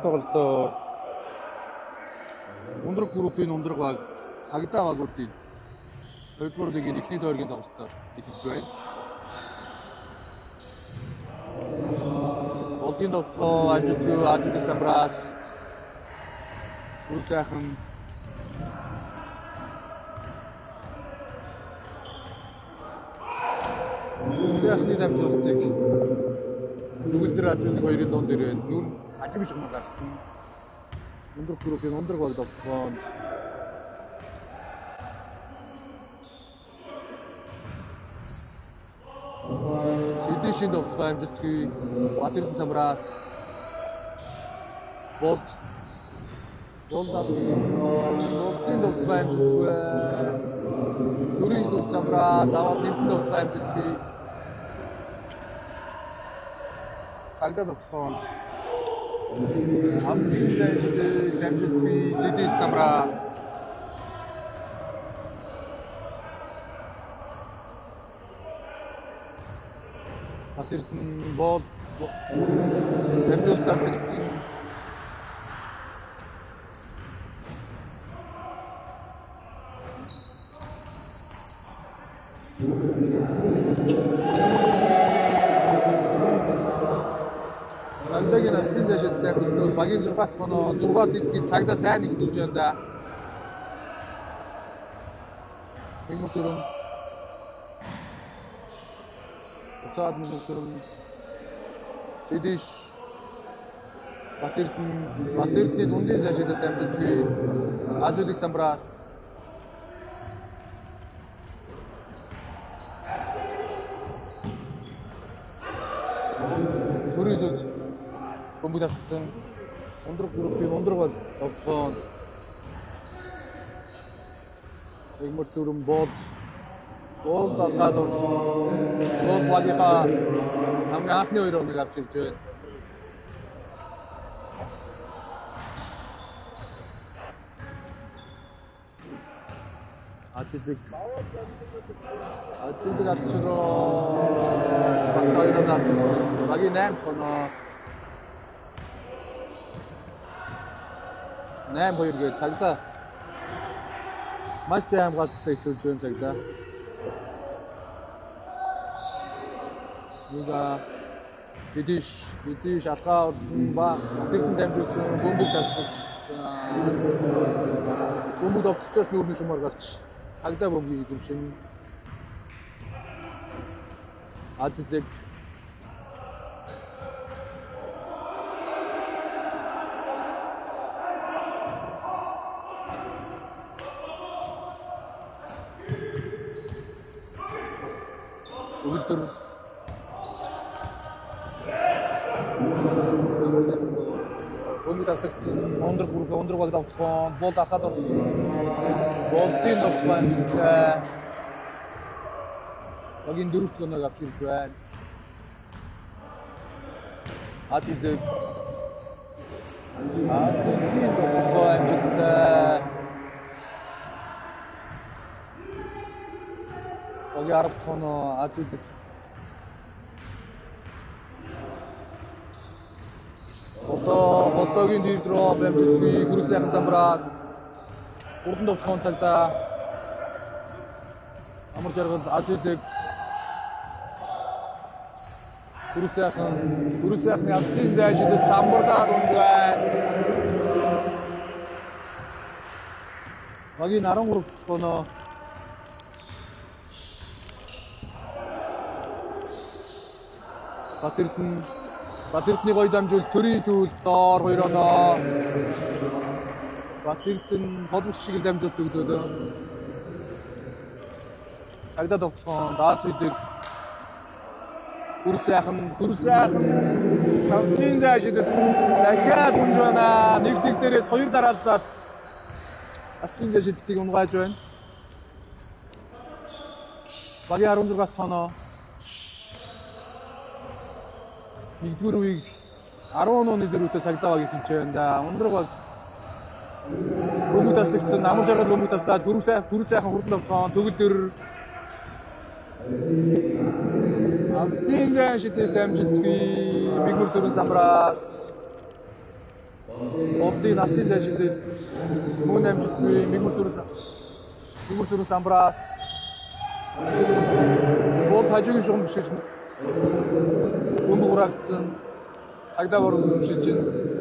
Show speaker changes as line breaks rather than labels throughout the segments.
тоглолтоор ундраг группийн ундраг баг цагдаа багуудын 2-р лигийн эхний дойргийн тоглолтоор итгэж байна. Голдын тоглолтоо амжилтгүй Азия Самбрас үржихэн Сэхний дамжуултыг Нүгэлдэр Азийн 2-ын донд ирээд нүр ажигч юм гарсан. Ундраг группийн ундраг баг тоглоом. Сэдишин тоглоом амжилтгүй Азия Самбрас Голдын тоглоом амжилтгүй Нүрийн Самбрас аваад нэгэн тоглоом амжилтгүй цагдаа тоглоом Австралид дамжуултгүй Сэдиш Самбрас Батэртэн бол дамжуултаас нэгсэн Цагдагийн асын зашилтай бүр багийн 6 тоноо 6 дэдгийн цагдаа сайн нэгтүүлж байна да. Мигмүсүрэн Уцаад мигмүсүрэн Сэдиш Батэрдний дундын зашилтай дамжуулгүй Азулик Самбрас Төрөсөд Бомбудасан өндөр группийн өндөр бол тогтоон Мигмүсүрэн бол далгаад орсон. Бол багийнхаа хамгийн анхны 2 оныг авч ирж байна. Ацилик авчироо багтайроо авчирсан. Багийн 8 оноо 8-2 гэж цагдаа маш сайн хамгаалалттай хэлж байна цагдаа. Юга Сэдиш атгаа орсон ба гэртэн дамжуулсан бөмбөг тасдаг. Бөмбөг тогтцоос нүүрний шумаар гарч цагдаа бөмбөгийг эзэмшин. Ацилик Үлдэр Бөмбөг тасдагсан өндөр баг давтсан бол дахад орсон. Болтын давтсан багийн 4 тоног авч ирж байна. Ацилик давтсан амжилттай багийн 10 тоноо Ацилик Болтогийн дээр дроп амжилтгүй гүрэн сайхан Самбрас урдан давтсан цагдаа амар жаргал Ацилик гүрэн сайхан авсан зайшид самбардаа дунд байна. Багийн 13 тоноо Батэрдний гоё дамжуул төрийн сүүл доор 2 оноо. Батэрдэн холбогч шиг л дамжуулт өгдөө. Цагдаа тогтсон Ацилик гүрэн сайхан Хансын зайшид дахиад унж байна. Нэг зэг дээрээс 2 дарааллаад Асын зайшидтыг унгааж байна. Багийн 16 тоноо нэгдүгээр үеийг 10 оны зэрэгтэй цагдаа багийг хэлж байна да. Өндөр баг бөмбөг таслагдсан амар жаргал бөмбөг таслаад гүрэн сайхан хурдан авсан төгөлдөр Асын зайшидтэй дамжуултгүй Мигмүсүрэн Самбрас Болтын Асын зайшидтэй мөн дамжуултгүй Мигмүсүрэн Самбрас Болт хажуугийн шугам бишгэж бөмбөг урагдсан цагдаа бороо шилж байна.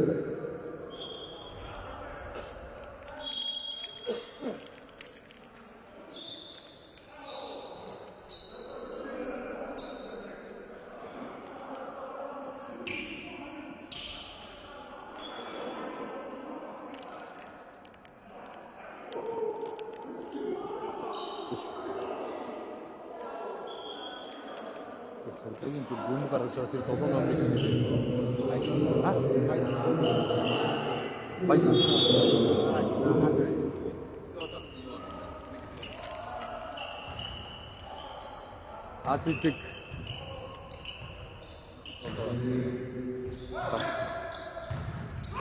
Цагдаагийн тэр бөмбөг гаргаж байгаа тэр 7 номыг Байсан. Ацилик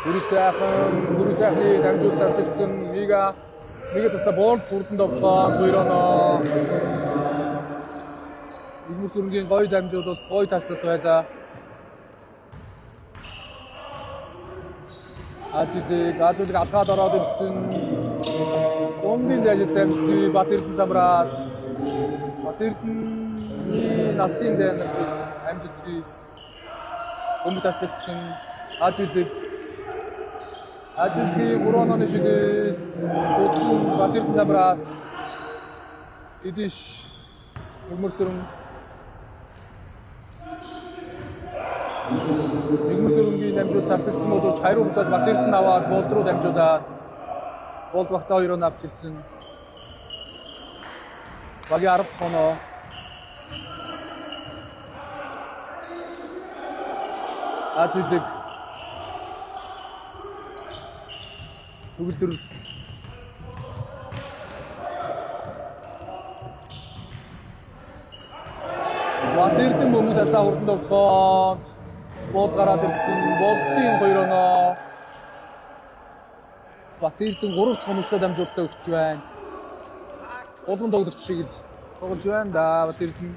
гүрэн сайхны дамжуул таслагдсан мига таста болт хурдан давтсан 2 оноо. Мигмүсүрэнгийн гоё дамжуулалт гоё таслалт байлаа. Ацилик алхаад ороод ирсэн. Дундын зайд дамжуулсан Батэрдэн Самбрас Батэрдний насын зайнарч амжилтгүй өмд таслагдсан Азилэг 3 онооны шидэд утсан Батэрдэн замраас Сэдиш Нэгмэрсүрэн Нэгмэрсүрэнгийн дамжуулалт таслагдсан боловч хариу буцааж Батэрдэн аваад болд руу дамжуулаад болд багтаа 2 оноо авч ирсэн. Багийн 10 дахь оноо Азилэг төгөлдөр Батэрдэн өмд таслаа хурдан тогтоон болд гараад ирсэн. Болдын 2 оноо Батэрдэн 3 дахь оногтой дамжуулалтаа өгч байна. Голон тоглогч шиг л тоглож байна да Батэрдэн.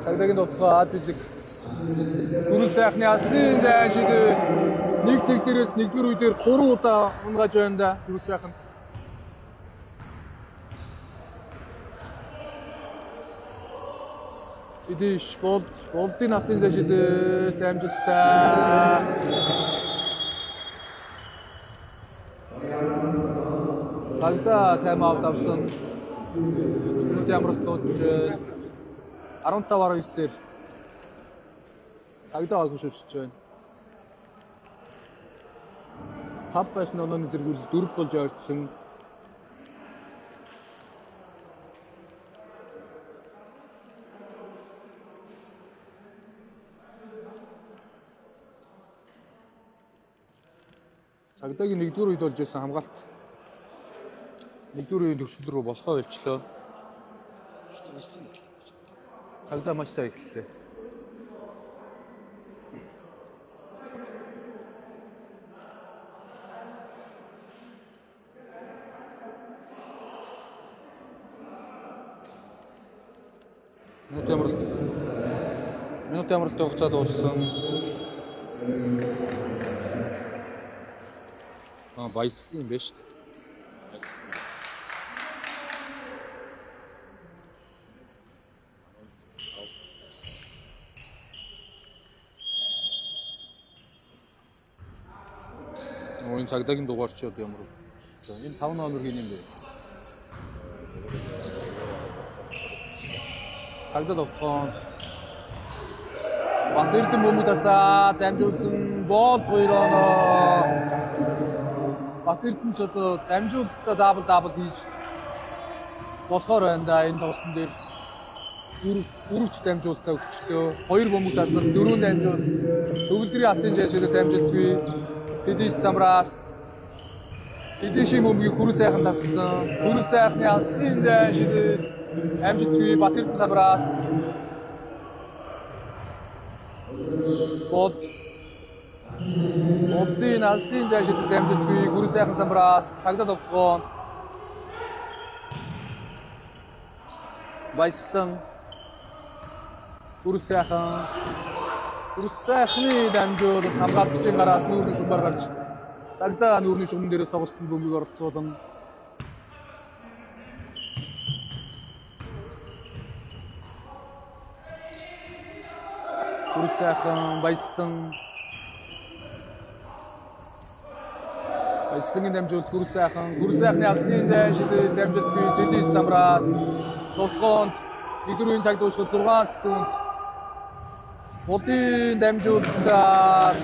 Цагдаагийн тоглоо Азилэг Гүрэн сайхны асын зай шидэв нэг цэг дээрээс нэгдүгээр үе дээр 3 удаа унгааж байна да Гүрэн сайхан. Сэдиш болдын асын зай шидэв амжилттай. Цагдаа тайм аут авсан. Минут ямарт дуудаж 15-9-ээр цагдаа хөшөөлж байна. 5 байсан онооны дэргүүл 4 болж ойртсон. Цагдаагийн 1-р үед болж байсан хамгаалт 1-р үеийн төвшил рүү болохоо болчлоо. Цагдаа маш сайн эхэллээ. Минут ямарт хугацаа дууссан. Баясгалан юм байна шүү дээ. Энэ цагдаагийн дугаар ч одоо ямар вэ? Энэ 5 номергийн юм бэ? Цагдаа тогтоон Батэрдэн өмд таслаа дамжуулсан болд 2 оноо. Батэрдэн ч одоо дамжуулалтаа дабл хийж болохоор байна да энэ тоглолтын дээр 4 дамжуулалтаа өгчлөө. 2 бөмбөг таслаад 4 дамжуул. Төгөлдрийн асын жишээлд дамжуултгүй. Сэдиш замраас Сэдишийн бөмбөгийг Гүрэн сайхан таслсан. Гүрэн сайхны асын жишээлд амжилтгүй Батэрдэн замраас болдын асын жишээлд дамжуултгүй Гүрэн сайхан замраас цагдаа тоглоо. Баясгалан Гүрэн сайхны дамжуулалт хамгаалагчийн гараас нүүрний шугамар гарч цагдаа нүүрний шугам дээрээс тоглолтын бөмбөгийг оролцуулан Гүрэн сайхан Баясгалангийн дамжуулалт Гүрэн сайхны алсын зай шидэд дамжуултгүй Сэдиш замраас тоглоонд 1-р үеийн цаг дуусахад 6 секунд болдын дамжуулалтаар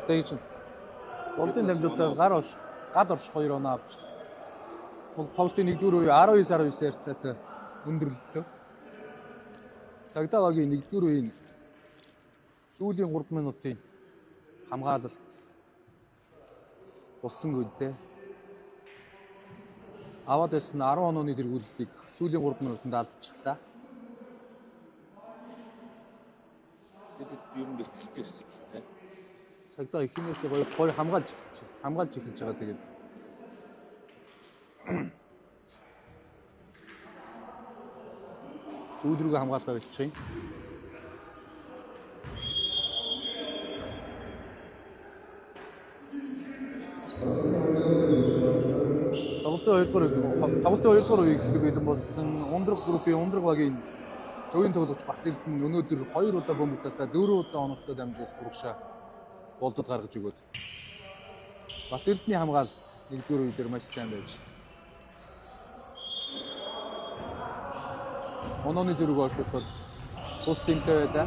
тэгж болдын дамжуулалтаар гал орших 2 оноо авч тоглолтын 1-р үе 19-19 ярцаатай өндөрлөлөө. Цагдаа багийн 1-р үеийн сүүлийн 3 минутын хамгаалалт болсонгүй дээ. Аваад байсан 10 онооны тэргүүллийг сүүлийн 3 минутанд алдчихлаа.
Тэгэд ер нь бэлтгэх гэсэн шүү дээ.
Цагдаа ихнээсээ гоё хамгаалж эхэлж байгаа тэгээд сүүл рүүгээ хамгаалгаа бичиж юм. Тоглолтын 2 дугаар үеийг эхлэх бэлэн болсон. Ундраг группийн ундраг багийн төвийн тоглогч Батэрдэн өнөөдөр 2 удаа бөмбөгтөөсөө 4 удаа оноцтой дамжуулах урагшаа болдод гаргаж өгөөд Батэрдний хамгаал 1-р үеэр маш сайн байж. Онооны зүрэг олдоход тус тэмтэй байлаа.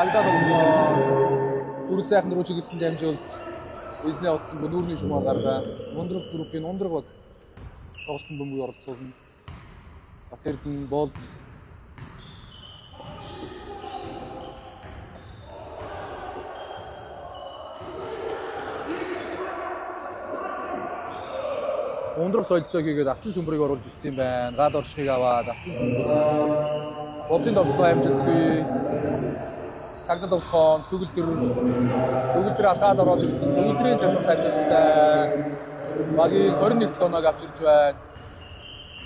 Алдаа болоо түр сайхан руу чиглэсэн дамжуулт эзнээ олсон нүүрний шумаар гаргаа. Ундраг группийн ундраг баг тоглолтын бөмбөг оролцуулна. Батэрдэн бол ундраг солилцоо хийгээд алтан сүмбрийг оруулж ирсэн юм байна. Гал оршихыг аваад алтан сүмбэр. Болдын тоглолтоо амжилтгүй. Цагдаа тоглоом төгөлдөр атгаад ороод ирсэн. Төгөлдрийн цацагт амжилттай. Багийн 21 тоноог авчирч байна.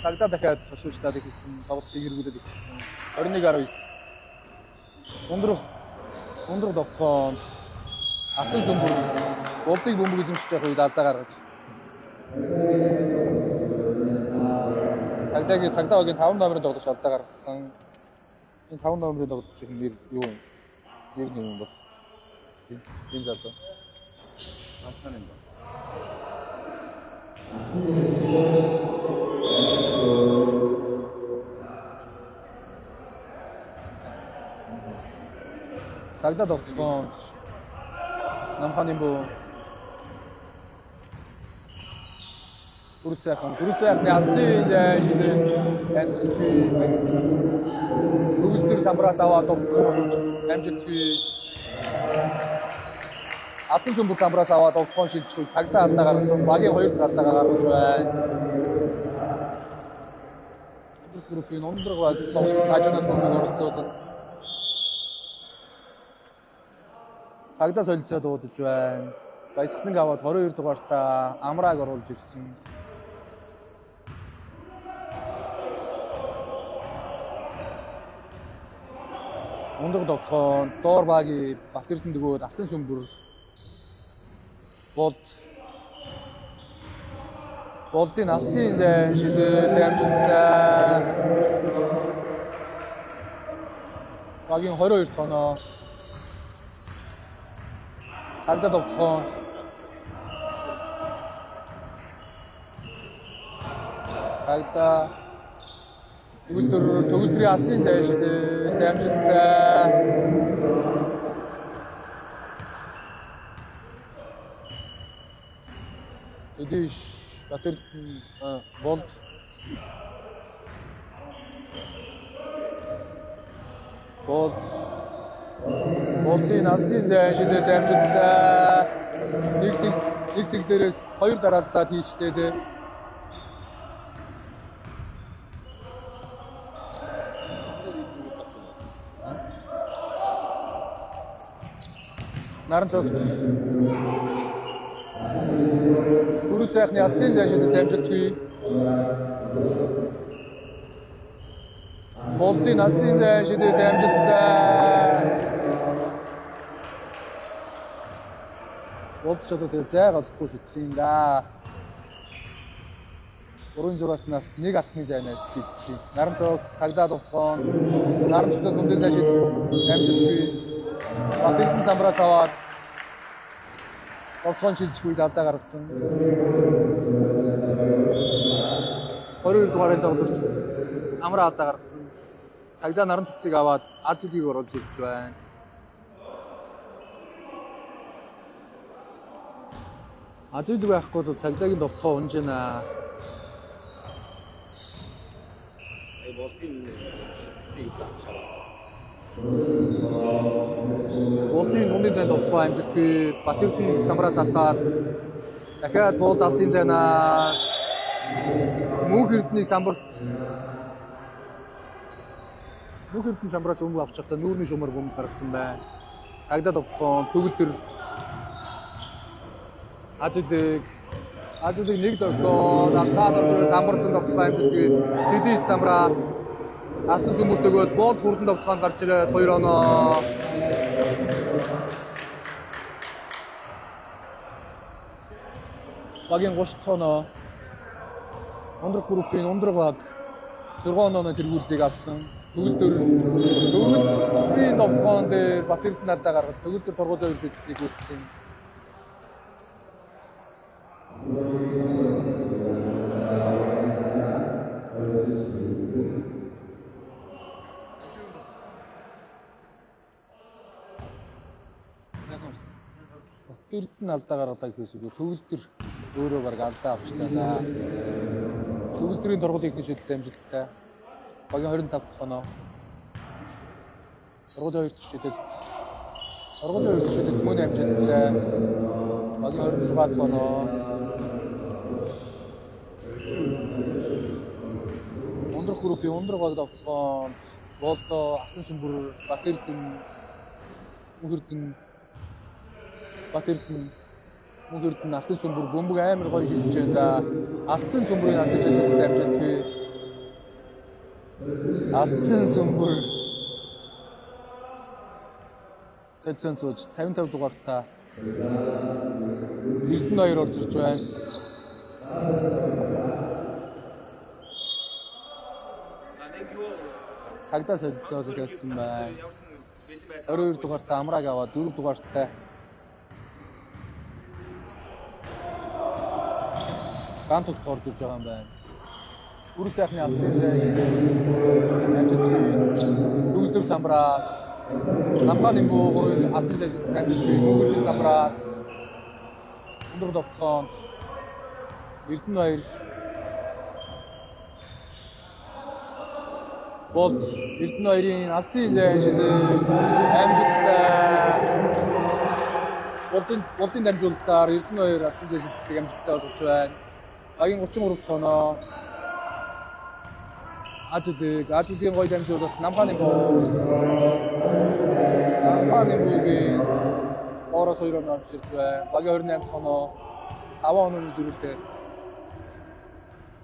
Цагдаа дахиад хошуучлаад ихсэн. Тоглолтыг эргүүлээд ихсэн. 21-19. Ундраг тоглоом алтан сүмбэр болдыг бөмбөг эзэмшиж явах үед алдаа гаргаж цагдаа багийн 5 номерын тоглогч алдаа гаргасан. Энэ 5 номерын тоглогчийн нэр юу? Нэр юм бол. Энэ залуу. Амсан юм ба. Цагдаа тоглоом намханы бо Бүрсайхны алсын зэжлэн амжилтгүй. Төгөлдөр самбраас аваад тоглосон амжилтгүй. Алтан сүмбэр самбраас аваад тоглоом шилжих цагдаа алдаа гаргасан. Багийн 2 дахь алдаа гаргаж байна. Группийн ундраг баг тажнаас бөмбөг оролцуулсан. Цагдаа солилцоо дуудаж байна. Баясгаланг аваад 22 дугаартаа амрааг оруулж ирсэн. Ундраг тоглоом доор багийн Батэрдэн дэгөөд алтан сүмбэр болдын алсын зай шидэд амжилттай. Багийн 22 тоноо цагдаа тоглоом цагдаа төгөлдрийн алсын зай шидэд амжилттай. Эдиш Батэрдэн болдын алсын зай шидэд амжилттай. Нэг цэг дээрээс 2 дарааллаад хийчтэй дээ. Наран цогт. Бүрсайхны алсын зай шидэд амжилтгүй. Болдын алсын зай шидэд амжилттай. Болд ч одоо тэгээ зай голохгүй шүтлээ юм да. 3-6-аас нэг алхмын зайнаас цэвчээ. Наран цогт цагдаа тоглоом. Наран цогт дундын зай шидэд амжилтгүй. Батэрдэн самбраас аваад тоглоом шилжих үед алдаа гаргасан. 22 дугаарын тоглогч амраа алдаа гаргасан. Цагдаа наран цогтыг аваад аз зүйлийг оруулж ирж байна. Аз зүйл байхгүй бол цагдаагийн тоглоо унж байна. Болдын дундын зайд тоглоо амжилтгүй. Батэрдэн самбраас атгаад дахиад болд алсын зайнаас мөнх эрдэнэ самбраас бөмбөг авч чадаа нүүрний шумаар бөмбөг гаргасан байна. Цагдаа тоглоом төгөлдөр Азулыг нэг тоглоод алтаад самбарцсан тоглоо амжилтгүй. Сэдис самбраас алтан сүмбэр төгөөд болд хурдан тоглоом гарч ирээд 2 оноо. Багийн 30 тоноо Ундраг группийн ундраг баг 6 онооны тэргүүллийг авсан. Төгөлдрийн товхоон дээр Батэрд надаа гаргаж төгөлдөр торгуулийн хоёр шийдлийг үүсгэсэн. Батэрд нь алдаа гаргадаг гэсэн үг. Төгөлдөр өөрөө баг алдаа авчихлаа. Төгөлдрийн торгуулийн их шийдэлтэй амжилттай. Багийн 25 дахь оноо. Торгуулийн хоёр шийдэд. Торгуулийн хоёр шийдэд мөн амжилттай. Багийн 26 дахь оноо. Ундрах группийн ундраг баг давталгаан болдо алтан сүмбэр Батэрдэн Мөнхөрдөн алтан сүмбэр бөмбөг амар гоё шилжиж байна да. Алтан сүмбэрийн асаж асуулт амжилт бий. Алтан сүмбэр Сэлцэн сууж 55 дугаартаа Эрдэнэ 2 орж ирж байна. Цагдаа солилцоос хэлсэн байна. 22 дугаартаа амрааг аваад 4 дугаартаа Гантог орж ирж байгаа юм байна. Үр сайхны алсын амжилт бий. Төгөлдөр самбраас Намгааны муу асан зэжид амжилт бий. Төгөлдөр самбраас Ундраг товхоон Эрдэнэ 2 болд Эрдэнэ 2-ын алсын зэжид амжилттай. Болдын дамжуулалтаар Эрдэнэ 2 алсын зэжидтэй амжилттай болж байна. Багийн 33 дахь оноо. Ажидгийн гоё дамжуулалт Намгааны муугийн ороос 2 оноо авч ирж байна. Багийн 28 дахь оноо 5 онооны зүрхтэй.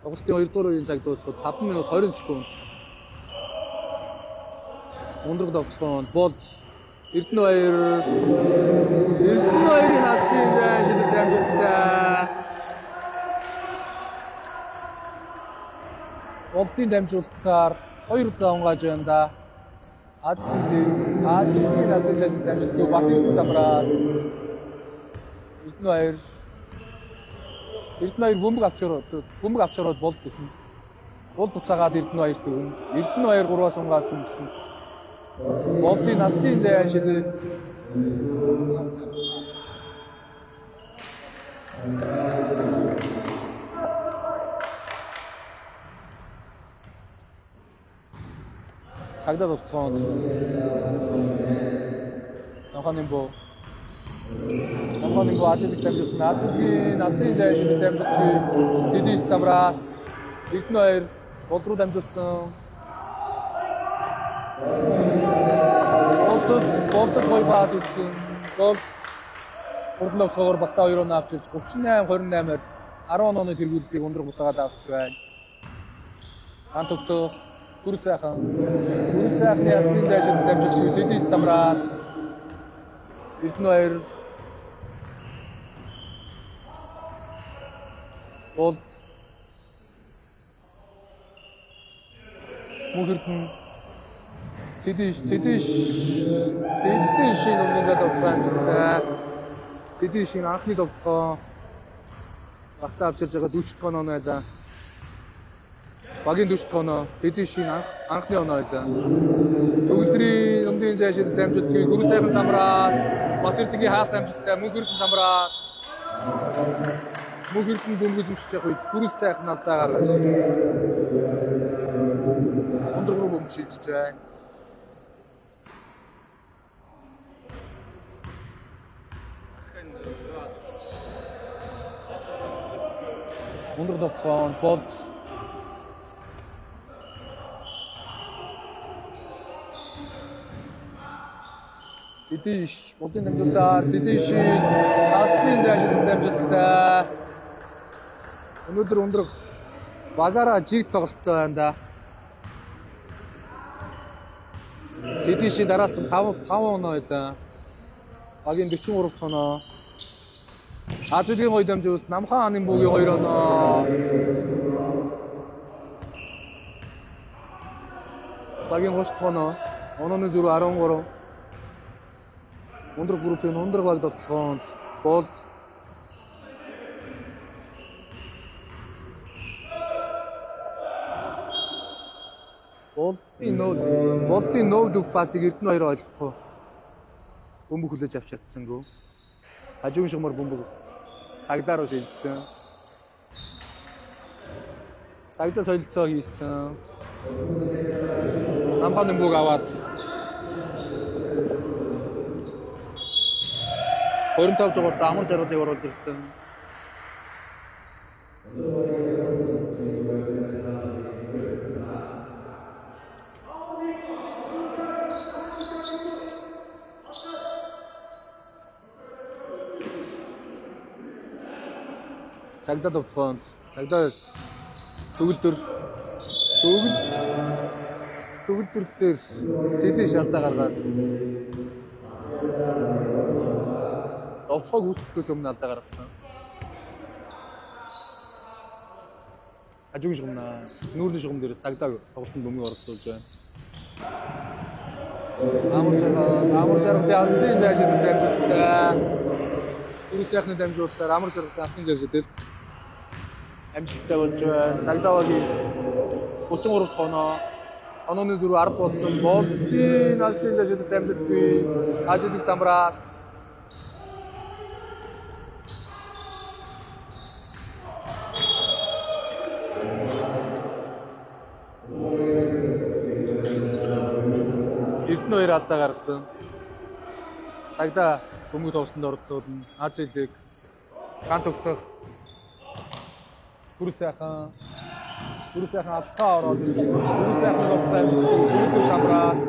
Тоглолтын 2 дугаар үеийн цаг дуусахад 5 минут 20 секунд. Ундраг тоглоом бол Эрдэнэ 2-ын алсын зэжид амжилттай. Болдын дамжуулалтаар 2 удаа унгааж байна да. Ажидгийн алсын зэжид амжилттай Батэрдэн самбраас Эрдэнэ 2 бөмбөг авч ороод болд гэх. Бол буцаагаад Эрдэнэ 2 төгөн. Эрдэнэ 2 3-аас унгаасан гэсэн. Болдын алсын зэжид цагдаа товхоон Намгааны ажиглаж дамжуулсан. Ажиглын алсын зэжид дамжуулсан. Сэдис самбраас Эрдэнэ 2 болд руу дамжуулсан. Болд гоё баас ütсэн. Болд урдлог цогоор багтаа 2 оноо авч ирж 38-28-аар 10 онооны тэргүүллийг ундраг буцаагаад авч байна. Гантогтох Үр сайхны алсын зэжид дамжуулсан. Сэдис самбраас Эрдэнэ 2 болд Мөнхөрдөн Сэдишийн өмнөд товхоон Сэдишийн анхны товхоон багтаа авчирж байгаа 40 дахь оноо байлаа. Багийн 40 дахь оноо Сэдишийн анхны оноо байлаа. Төгөлдрийн өмнөдийн зэжид дамжуулсан. Гүр сайхан самбраас Батэрдгийн хаалт амжилттай Мөнхөрдөн самбраас Мөнхөрдөн бөмбөг зүсэж явах үед гүр сайхан алдаа гаргаж ундраг руу бөмбөг шилжиж байна. Ундраг товхоон болд Сэдиш болдын дамжуулалтаар Сэдишийн алсын зэжид дамжуулалтаа өнөөдөр ундраг багаараа жиг тоглолттой байна да. Сэдишийн дараас нь 5 оноо байлаа. Багийн 43 дахь оноо. Ажиглын гоё дамжуулалт Намгааны муугийн 2 оноо. Багийн 30 тоноо. Онооны зүрх 13. Ундраг группийн ундраг баг тоглоход бол Болтын нөө дүг пасыг Эрдэнэ хоёр ойлгохгүй. Бөмбөг хүлээж авч чадсангүй. Хажуугийн шугамар бөмбөг цагдаар ус илжсэн. Цагдаа солилцоо хийсэн. Намхан бөмбөг аваад 25 дугаар амар жаргалыг оруулж ирсэн. Цагдаа товхон. Цагдаа төгөлдөр дээр зэдийн шалтаа гаргаад товхог үүсгэхээс өмнө алдаа гаргасан. Хажуугийн шугамнаа нүүрний шугам дээр цагдаа тоглолтод бөмбөг оруулж байна. Амар жаргалтай алсын зайшид дамжуултаа. Түрүү сайхны дамжуулалтаар амар жаргалтай алсын зайшид амжилттай болж байна. Цагдаа багийн 33 тоноо. Онооны зүрх 10 болсон. Болтын алсын зайшид дамжуултгүй. Ажидаг самраас Эрдэнэ хоёр алдаа гаргасан. Цагдаа бөмбөг тоглолтод оролцуулна. Аз илэг гант өгөх Бүрс сайхан алдаа ороод Бүрс сайхан тоглолтод төгөлдөр самбраас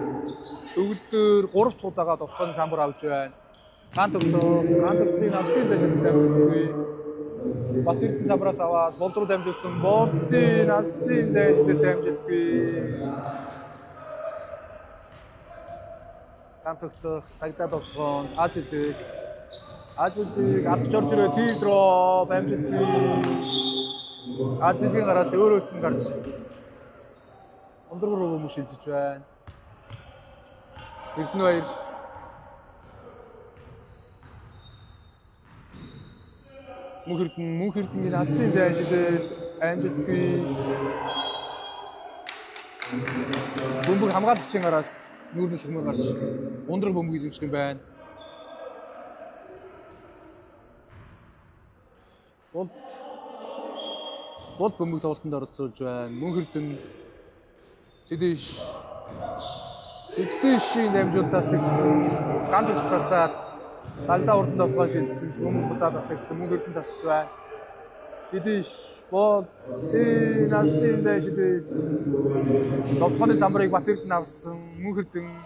төгөлдөр 3 дахь удаага тоглохын самбар авч байна. Гант өгөхийн алсын зайшид дамжуулгүй. Бат Эрдэнэ самбраас аваад болд руу дамжуулсан. Болдын алсын зайшид дамжуулгүй. Хамтдах цагдаа тоглоом Аз илэг алж орж ирээ тийд руу амжилтгүй. Аз илийн гараас өөрөөс нь гарч ундраг руу бөмбөг шилжиж байна. Эрдэнэ хоёр мөнх эрдэнгийн алсын зайшид амжилтгүй. Бөмбөг хамгаалагчийн гараас нүүрний шугамар гарч ундраг бөмбөг эзэмших юм байна. Болд бөмбөг тоглолтод оролцуулж байна. Мөнх эрдэнэ Сэдишийн дамжуултаас тэгсэн. Гант өгсөстаад цагдаа урд нь тоглоом шилжсэн ч бөмбөг буцаадаас тэгсэн. Мөнх эрдэнэ тасч байна. Сэдиш болдын алсын зайшид тоглооны самбарыг Бат Эрдэнэ авсан. Мөнх эрдэнэ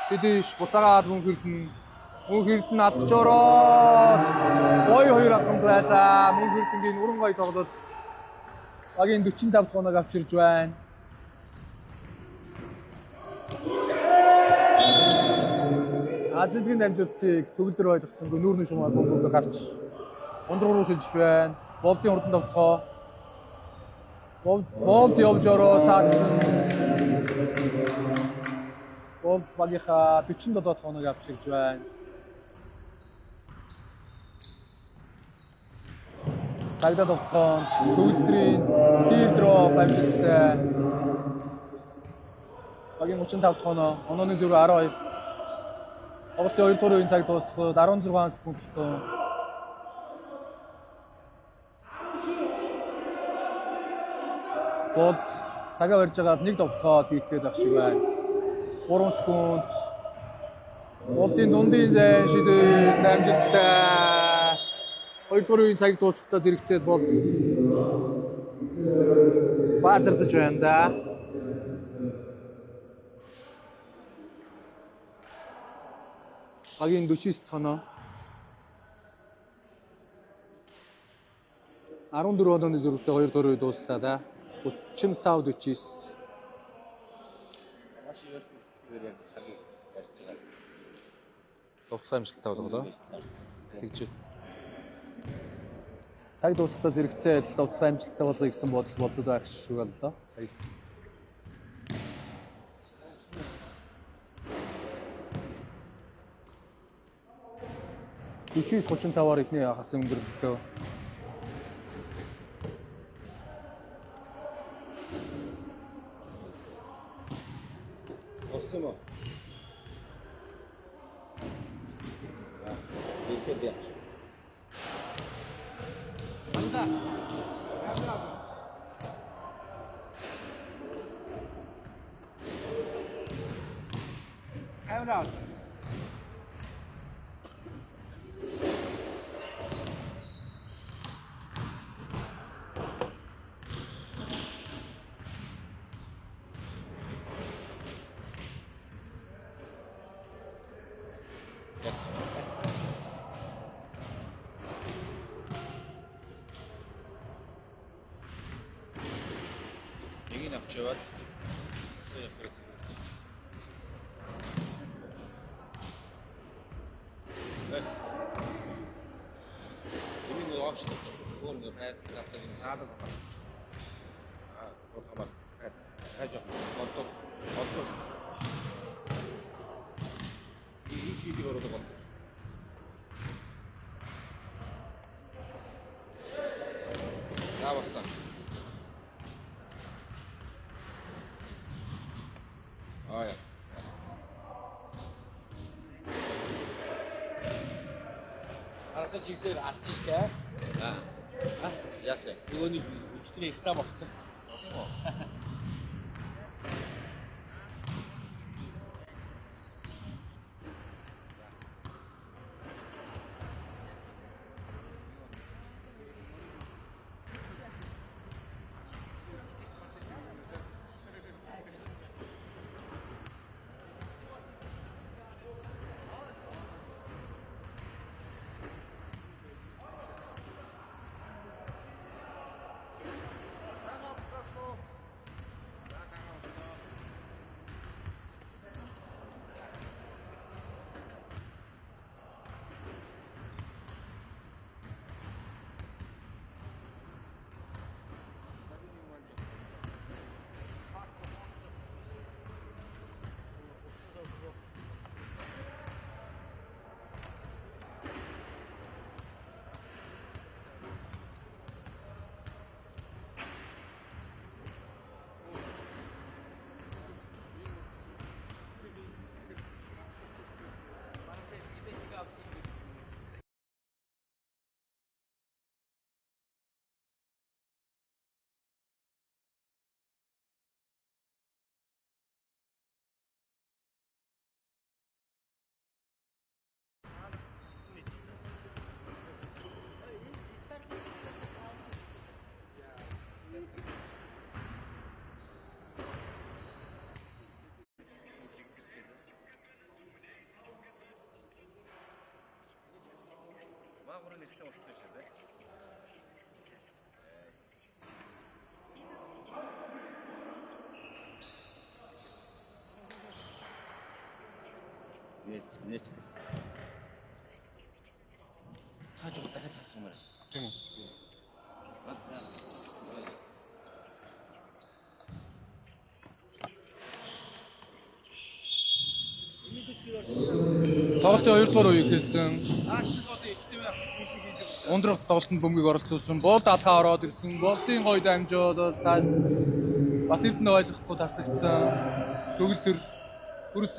Сэдиш буцаагаад мөнх эрдэнэ алж ороод гой хоёр алхамд байлаа. Мөнх эрдэнгийн уран гой тоглолт багийн 45 тоног авчирж байна. Азигийн дамжуултыг төгөлдөр ойлгосонгүй нүүрний шугамар бөмбөг гарч ундраг руу шилжиж байна. Болдын урдан тоглохоо. Болд явж ороо цаасан. Болд багийнхаа 47 тоног авчирж байна. Цагдаа тоглохоо төгөлдрийн тийд руу амжилттай. Багийн 35 тоноо, онооны зүрх 12. Тоглолтын 2 дугаар үеийн цаг дуусахад 16 секундтай. Болд цагаа барьж байгаа нэг тоглохоо хийх гээд байх шиг байна. 3 секунд. Болдын дундын зай шидэл амжилттай. 2 дугаар үеийн цаг дуусахдаа зэрэгцээд болд баазардаж байна да. Багийн 49 тоноо. 14 онооны зүрхтэй 2 дугаар үе дууслаа да. 35-49.
Маш их яг цагийг барьж байгаа.
Тоглох амжилттай болголоо. Тэгж. Цаг дуусахдаа зэрэгцээд тоглох амжилттай болгоё гэсэн бодол бодод байх шиг боллоо. Сая. 49-35-аар ихний хагас өндөрлөлтөө.
Болсон уу? Ихэд яа.
Анда. Камера.
Yes. Нэг нь авчиваад энэ нэг офшн өөр нэг хайд завтаг энэ саадаг байна. Хамаа хайж одоо ಈ ಶೀಟಿಗೆ ಬರೋದು ಬಂತು ಯಾವಸ್ತ ಆಯ
Арга чигтэр алж штэ.
ясэ
Нөгөөний өчтөрийн их зам болсон.
Маагурын нэгтэй болчихсон шүү дээ. Нет. Хаач дахиад хаасан юм байна.
Тийм үү. Тоглолтын 2 дугаар үеийг хэлсэн. Ундрах тоглолтод бөмбөгийг оролцуулсан. Бол даалгаа ороод ирсэн. Болтын гоё дамжууд Батэрдэн ойлгохгүй таслагдсан. Төгөлдөр бүрс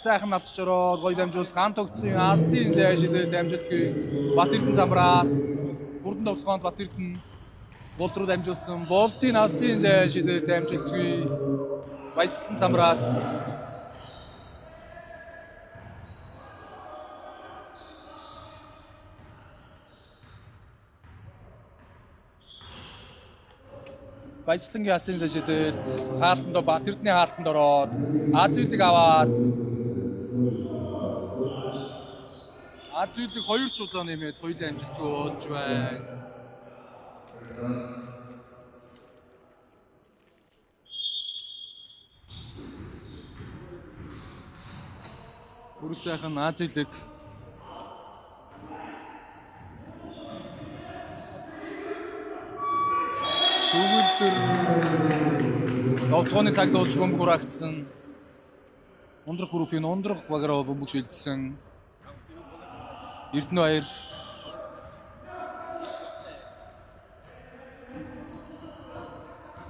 сайхан навчж ороод гоё дамжуулт ган тогтсон алсын зайшил дамжуултгүй. Батэрдэн замраас бүрдэн тоглоход Батэрдэн гол руу дамжуулсан. Болтын алсын зайшил дамжуултгүй. Баясгалан замраас Баясгалангийн алсын зайшил хаалтанд Батэрдний хаалтанд ороод Азиулыг аваад Азиулыг 2 чулуу нэмээд хоёулаа амжилтгүй болж байна. Бүрс сайхан Азиулыг Төгөлдөр довтгооны цаг дуусах бөмбөг хураагдсан. Ундрах бүрүүхийн ундрах багаараа бөмбөг шилжсэн. Эрдэнэ 2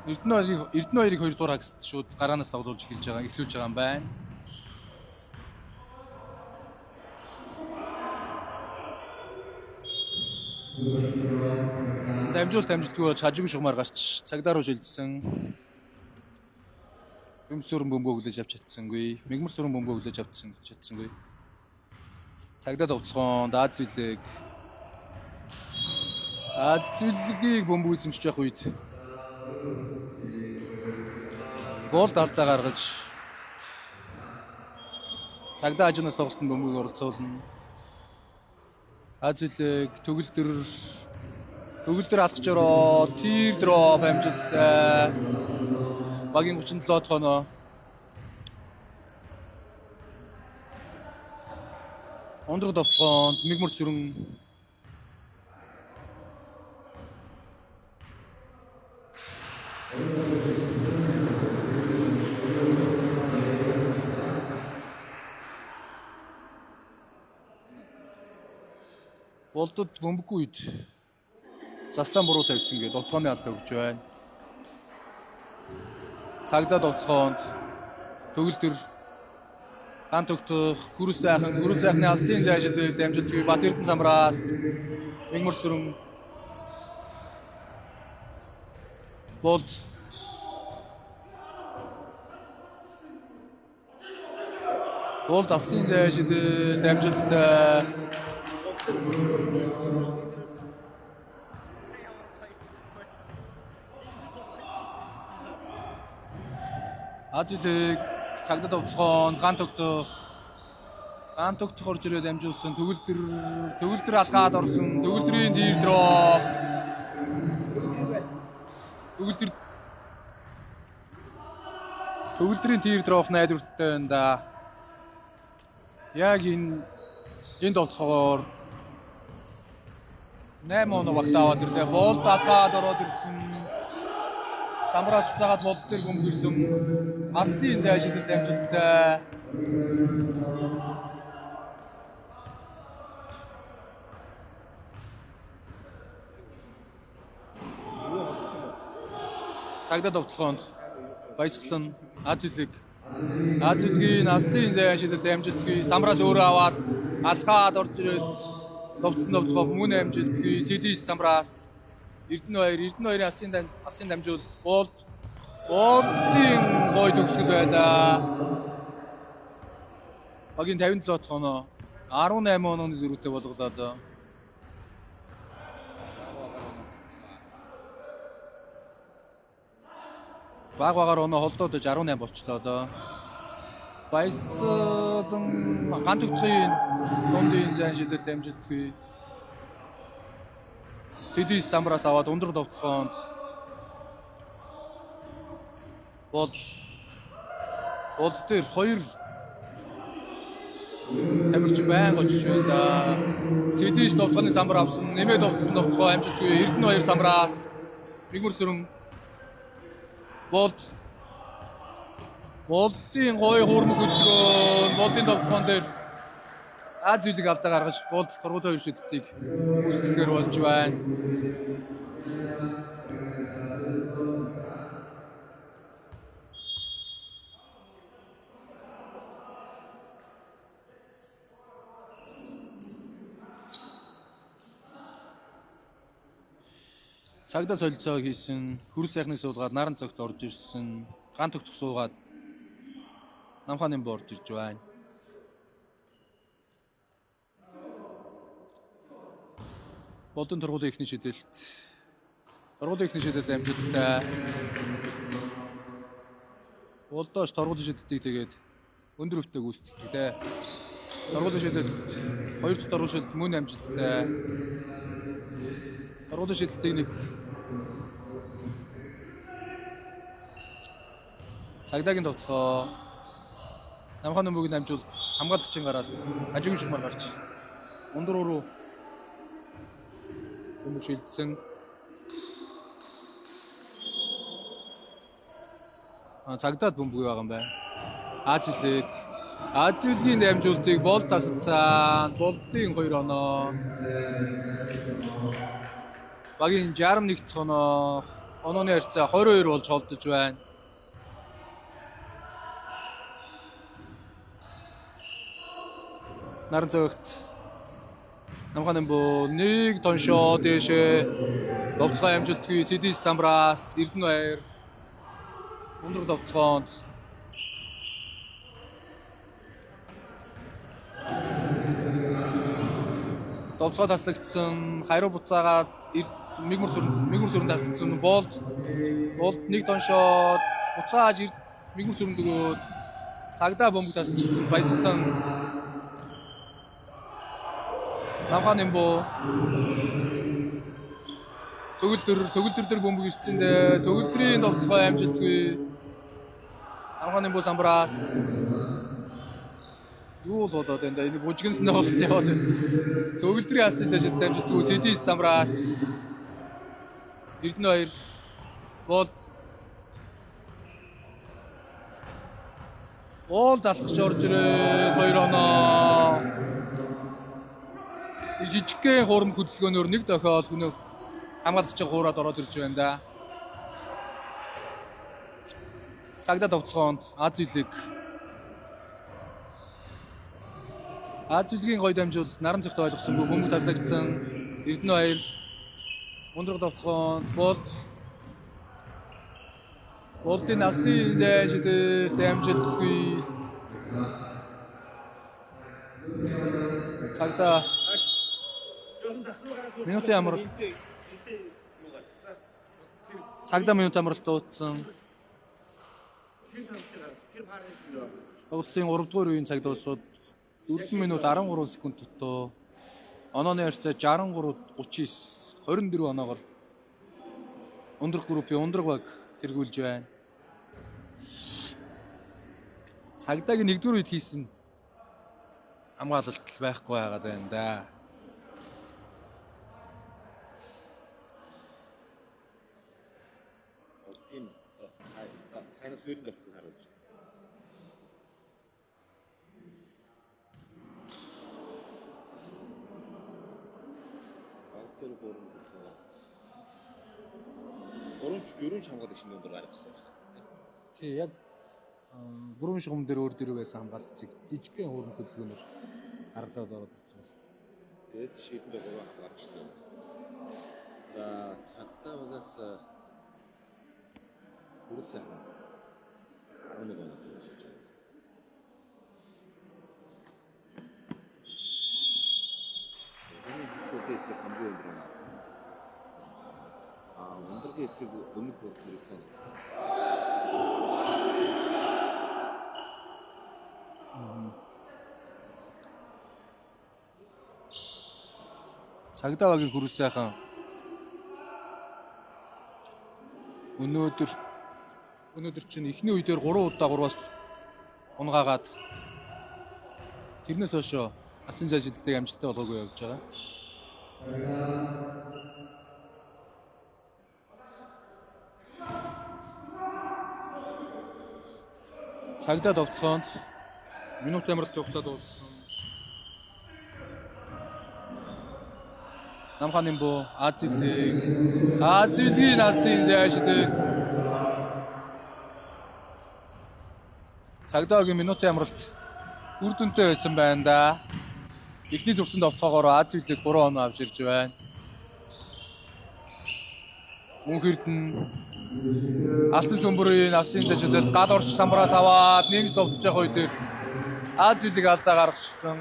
Эрдэнэ 2-ыг 2 дугаар хагасд шууд гараанаас тоглуулж эхлүүлж байгаа юм байна. Дамжуултгүй болж хажууг шугамар гарч цагдаа руу шилжсэн. Бөмбөрөн бөмбөг өглөж авч чадсангүй. Мигмар сүрэн бөмбөг өглөж чадсангүй. Цагдаа тоглоом Аз Зүлгийг бөмбөг эзэмшиж явах үед гол талдаа гаргаж цагдаа хажуунаас тоглолтод бөмбөгийг оролцуулна. Аз Зүлэг төгөлдөр алхаж ороо тир дроп амжилттай. Багийн 37-д хоноо. Ондрог довтлоонд мигмар сүрэн болдод бөмбөггүй үед заслан буруу тавьсан гэдэг довтлооны алдаа өгч байна. Цагдаа довтлоонд төгөлдөр гант өгтөх хүрэл сайхны алсын зайшид дамжуултгүй Бат Эрдэнэ самраас мигмар сүрэн болд алсын зайшид дамжуулттай Аз Зүлэг цагдаа довтлоонд гант өгтөх орж ирээд амжуулсан төгөлдөр алгаад орсон төгөлдрийн дир дроп төгөлдрийн тир дроп найдвартай байна да. Яг энэ довтлохоор 8 оноо багт аваад ирлээ. Болд алгаад ороод ирсэн. Самраас цагаад болд дээр бөмбөрсөн. Алсын зайшид дамжуулттай. Цагдаа довтлоонд баясгалан Аз Зүлгийн алсын зайшид дамжуултгүй самраас өөрөө аваад алхаад орж ирээд довтлохоо мөн амжилтгүй CD самраас Эрдэнэ 2-ын алсын дамжуул болдын гой төгсгөл байлаа. Багийн 57-д хоноо 18 онооны зөрүүтэй болголоод багаар оноо холдоод 18 болчлоо доо. Баясгалан гант өгтөхийн дундын зайн шидэл дамжилтгүй. CD самраас аваад өндөр довтлоонд болд дээр 2 тамирчин байнга очиж байна да. CD-с довтлооны самбар авсан, нэмээд довтлсон довтлоо амжилтгүй Эрдэнэ 2 самраас мигмар сүрэн болдын гой хуурмаг хөдөлгөөн болдын довтлоон дээр Аз Зүлэг алдаа гаргаж болд тургуул 2 шидэлтийг үүсгэхээр болж байна. Цагдаа солилцоо хийсэн, хүрэл сайхныг суулгаад наран цогт орж ирсэн, гант өгтөх суугаад намхааны борж ирж байна. Болдон тургуулын эхний шидэлт амжилттай. Болдоош тургуулын шидэлтийг тэгээд өндөр өвтөг үүсчихлээ. Тургуулын шидэлт 2 дахь тургуулын шидэлт мөн амжилттай. Тургуулын шидэлтийг нэг цагдаагийн довтлохоо намхааны бөгийн амжуулт хамгаалагчийн гараас хажуугийн шугамар гарч ундруу руу шилжсэн. Цагдаад бөмбөг байгаа юм байна. Аз Зүлэг Аз зүйлгийн дамжуултыг болт тасалцаан болтын 2 оноо. Багийн 61 дахь оноо. Онооны харьцаа 22 болж холдож байна. Наран цогт намхан бо нэг тоншоо дэшээ довтлогоо амжилтгүй Цэдис Самбраас Эрдэнэбаяр өндөр довтлогоонд довтлогоо таслагдсан хариу буцаагаад мигмар сүрэн таслагдсан болт нэг тоншоо буцааж мигмар сүрэн дөгөөд цагдаа бомб тасалчихсан Баясгалан намхан бо төгөлдөр дээр бөмбөг ирсэндээ төгөлдрийн довтлогоо амжилтгүй намхан бо Самбраас юу л болоод энэ бужигнсны болол яваад байна. Төгөлдрийн асын цаашид амжилтгүй Цэдис Самбраас Эрдэнэбаяр бол далхаж орж ирээ 2 оноо. Жижигхэн хурам хөдөлгөөнөөр нэг дохиод хүн хамгаалагч хуураад ороод ирж байна да. Цагдаа довтлогоонд Аз зүйлгийн гоё дамжуулалт наран цогт ойлгосонгүй бөмбөг таслагдсан Эрдэнэбаяр өндөр довтлогоонд болтын асын зэшид дамжилтгүй цагдаа минутын амралт цагдаа минут амралт дууссан. Тоглолтын 3 дугаар үеийн цаг дуусаад 4 минут 13 секунд дутуу. Онооны харьцаа 63-39 24 оноогоор өндрөх группийн ундраг баг тэргүүлж байна. Цагдаагийн 1-р үед хийсэн хамгаалалт байхгүй байгаад байна да.
Энэ сайн сүйд гэх харуулж. Алтер борон. Дөрөв хамгаалагч шинэ өндөр гаргасан.
Тий яг бүрэн шугам дээр өөр дөрөв байсан хамгаалагчийг жижигхэн хөрөн хөдөлгөөнөөр харлаад ороод ирчихсэн.
Тэгээд шийдэндээ 3 хамгаалагчтай. За цагдаа багаас бүрсэн. Өнөг оноо хийж байна. Энэ хэвчээс хамгийн өндөр оноосон. Өндөргийн эсрэг өмнөх бүрсэн. Цагдаа багийн хүрэл сайхан өнөөдөр чинь эхний үедэр 3 удаа 3-аас унгаагаад тэрнээс хойш асан зайлшилтыг амжилттай болгоогүй явж байгаа. Цагдаа довтлоонд минут амралт хугацаа дууссан. Намхан бо Аз зүйлгийн асын зайлшилт цагдаагийн минутын амралт үр дүнтэй байсан байна да. Эхний зурсан довтлогоогоор Аз зүйлийг 3 оноо авч ирж байна. Мөн Эрдэнэ Алтан сүмбрийн асын зайлшилт гал орч Самбраас аваад нэмж довтлож явах үед Аз зүйлийг алдаа гаргачихсан.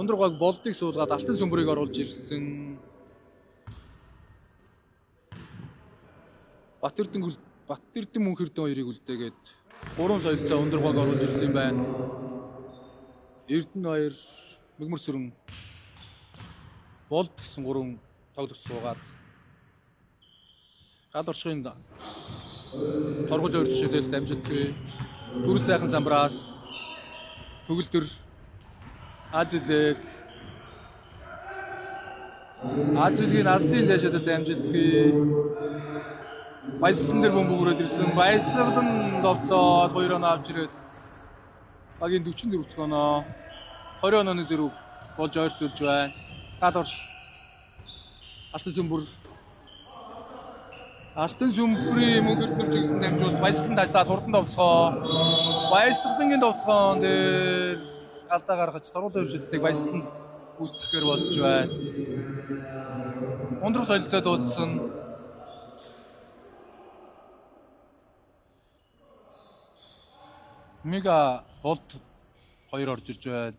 Өндрөгөөг болдыг суулгаад Алтан сүмбрийг оруулж ирсэн. Батэрдэн мөн Эрдэнэ хоёрыг үлдээгээд 3 соёлцоо өндрөгөөг оруулж ирсэн юм байна. Эрдэнэбаяр мигмар сүрэн болд гэсэн 3 тоглогч суугаад гал орчгийн торгол өртөшөлд амжилтгүй Түрэл сайхан Самбраас төгөлдөр Аз зүйлгийн асын зайлшилтад амжилтгүй Баясгалан дээр бөмбөг өрөөд ирсэн. Баясгалан довтлоод 2 оноо авч ирээд багийн 44 дахь оноо 20 онооны зэрэг болж ойртуулж байна. Гал орш. Алтан сүмбрийн мөнгөд нүр чигсэн дамжуулт Баясгалан таслаад хурдан довтлоо. Баясгалангийн довтлоон дээр алдаа гаргаж торгуулийн хөвшөлтийг Баясгалан үүсгэхээр болж байна. Ундрах солилцоо дуудсан. Мега болт 2 орж ирж байна.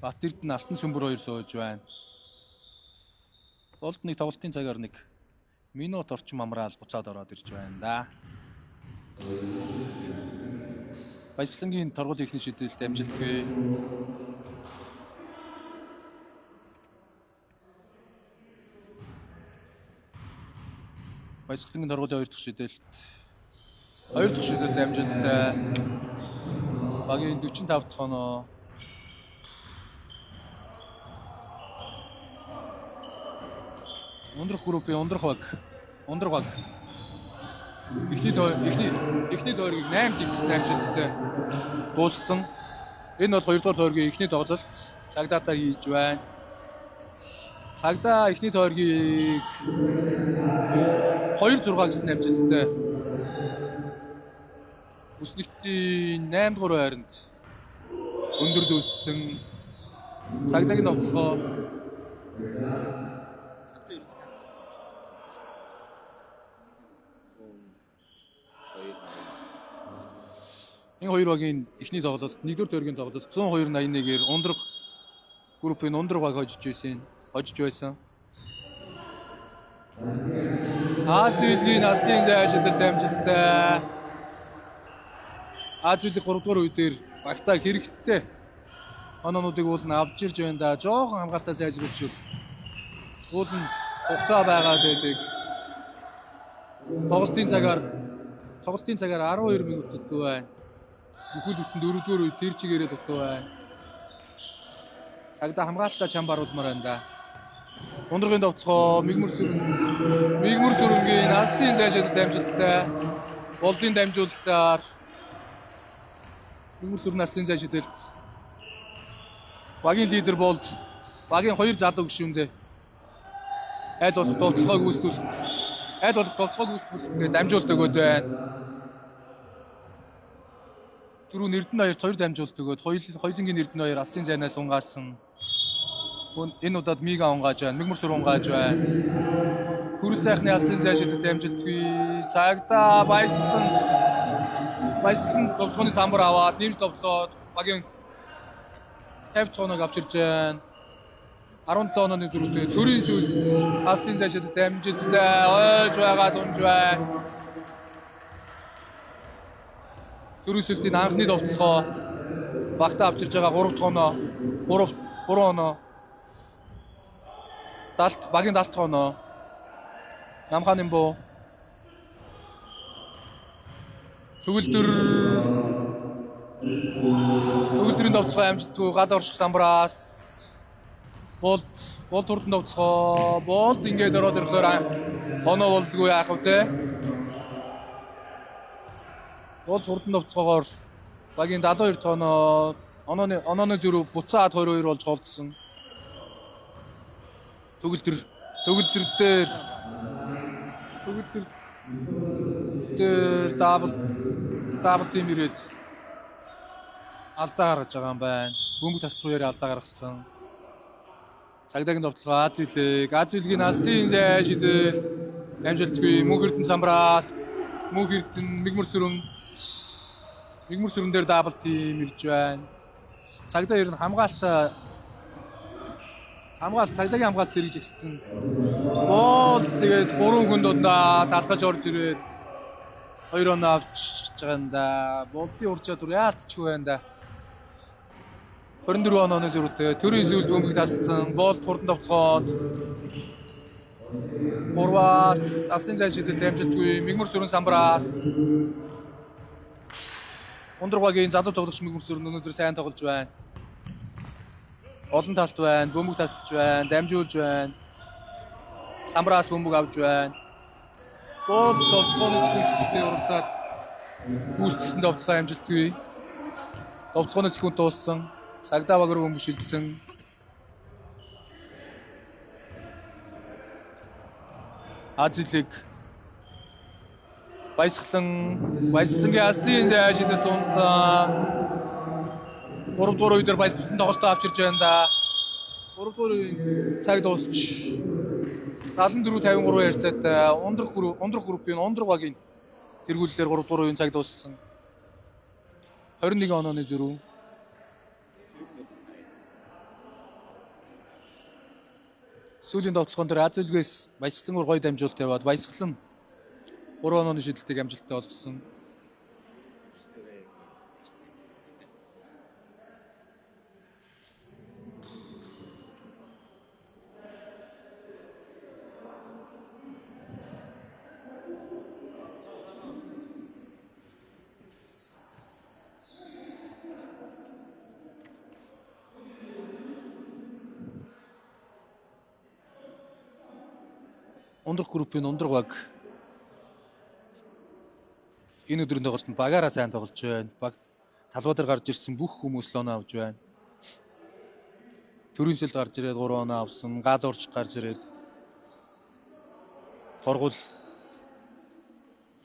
Батэрд нь алтан сүмбэр 2 сууж байна. Болтны тоглолтын цагаар 1 минут орчим амраал буцаад ороод ирж байна да. Баясгалангийн торгуулийн ихний шийдэлд амжилтгүй. Баясгалангийн торгуулийн 2 дахь шийдэлд амжилттай. Багийн 45 дахь оноо. Ундрах группийн ундрах баг. Эхний тойргийг 8 дэгсэн амжилттай дуусгасан. Энэ бол 2 дугаар тойргийн эхний тоглолт. Цагдаатай хийж байна. Цагдаа эхний тойргийг 2-6 гэсэн амжилттай. Үснэгтийн 8 дугаар хайранд өндөрлүүлсэн. Цагдаагийн тоглохоо энэ хоёр багийн эхний тоглолт, 1-р тойргийн тоглолт 102-81-ээр ундрах группийн ундрах баг хожиж байсан. Азилийн насын зайшилтад амжилттай. Азилийн 3-р үедэр багтаа хэрэгтэй оноонуудыг уулна авч ирж байна да. Жохон хамгаалтаа сайжруулж уулна хугацаа байгаад байдаг. Тоглолтын цагаар 12 минут дутуу байна. Бүхэл бүтэн 4-р үед тэр чигээрээ дутуу байна. Цагдаа хамгаалтаа чамбар оруулмаар байна да. Ундрагын довтлохоо мигмөр сүрэнгийн насын зайшилтад амжилттай. Болдын дамжуулалтаар мигмөр сүрэн насын зайшилтад багийн лидер болд багийн 2 залуу гишүүндээ айл болох довтлохоог үүсгүүлэхэд дамжуулалт өгөөд байна. Түрүүн Эрдэнэ 2 дамжуулалт өгөөд хоёулынгийн Эрдэнэ 2 алсын зайнаас унгаасан. Энэ удаад Мига унгааж байна. Мигмөр сүр унгааж байна. Хүрэл сайхны алсын зайшилтад амжилтгүй. Цагдаа Баясгалан довтлооны самбар аваад нэмж довтлоод багийн 50 цоног авчирж байна. 17 онооны дөрөвдөө төрийн сүлд алсын зайшилтад амжилттай ойж байгаа дунж байна. Төрийн сүлдийн анхны довтлохоо багтаа авчирж байгаа 3 дахь оноо 3 оноо багийн 70 дахь оноо Намхан Имбо төгөлдрийн довтлохоо амжилтгүй гал орших самбраас болд хурдан довтлохоо болд ингээд ороод ирэхээр оноо болдгүй яах вэ те болд хурдан довтлохоор багийн 72 дахь онооны зүрх буцаад 22 болж голдсон. Төгөлдөр дабл тим ирээд алдаа гаргаж байгаа юм байна. Бөмбөг тасцгуугаар алдаа гаргасан. Цагдаагийн довтлогоо Азилийн алсын зайшилтад амжилтгүй мөнх эрдэнэ самбраас мөнх эрдэнэ мигмөр сүрэн дээр дабл тим ирж байна. Цагдаа ер нь цагдаагийн хамгаалт сэргийж гисэн. Бол тэгээд 3 хүн дундаас алхаж орж ирээд 2 оноо авч байгаа юм да. Болдын урд чадвар яалтчгүй байна да. 24 онооны зүрхтэй төрийн сүлд бөмбөг тассан. Болд хурдан довтлоход 3-аас алсын зайшилтад амжилтгүй мигмөр сүрэн самбраас ундрах багийн залуу тоглогч мигмөр сүрэн өнөөдөр сайн тоглож байна. Олон талт байна, бөмбөг тасч байна, дамжуулж байна. Самбраас бөмбөг авч байна. Гол тоглооны секундтэй уралдаад гүйцэтгсэн тоглолтын амжилтгүй. Тоглооны секунд дууссан. Цагдаа баг руу бөмбөг шилжсэн. Азилэг Баясгалангийн Асын зайшид тунцсан. 3 дугаар үедэр Баясгалан тоглолтоо авчирж байна да. 3 дугаар үеийн цаг дуусч 74-53 ярцаатай ундрах группийн ундрах багийн тэргүүллээр 3 дугаар үеийн цаг дууссан. 21 онооны зөрүү. Сүүлийн тоглоом дээр Азилгээс Баясгалан гоё дамжуулалт яваад Баясгалан 3 онооны шидэлтийг амжилттай болгосон. Ундрах группийн ундрах баг энэ өдрийн тоглолтод багаараа сайн тоглож байна. Баг талбай дээр гарч ирсэн бүх хүмүүс л оноо авч байна. Төрийн сэлд гарч ирээд 3 оноо авсан. Гал урч гарч ирээд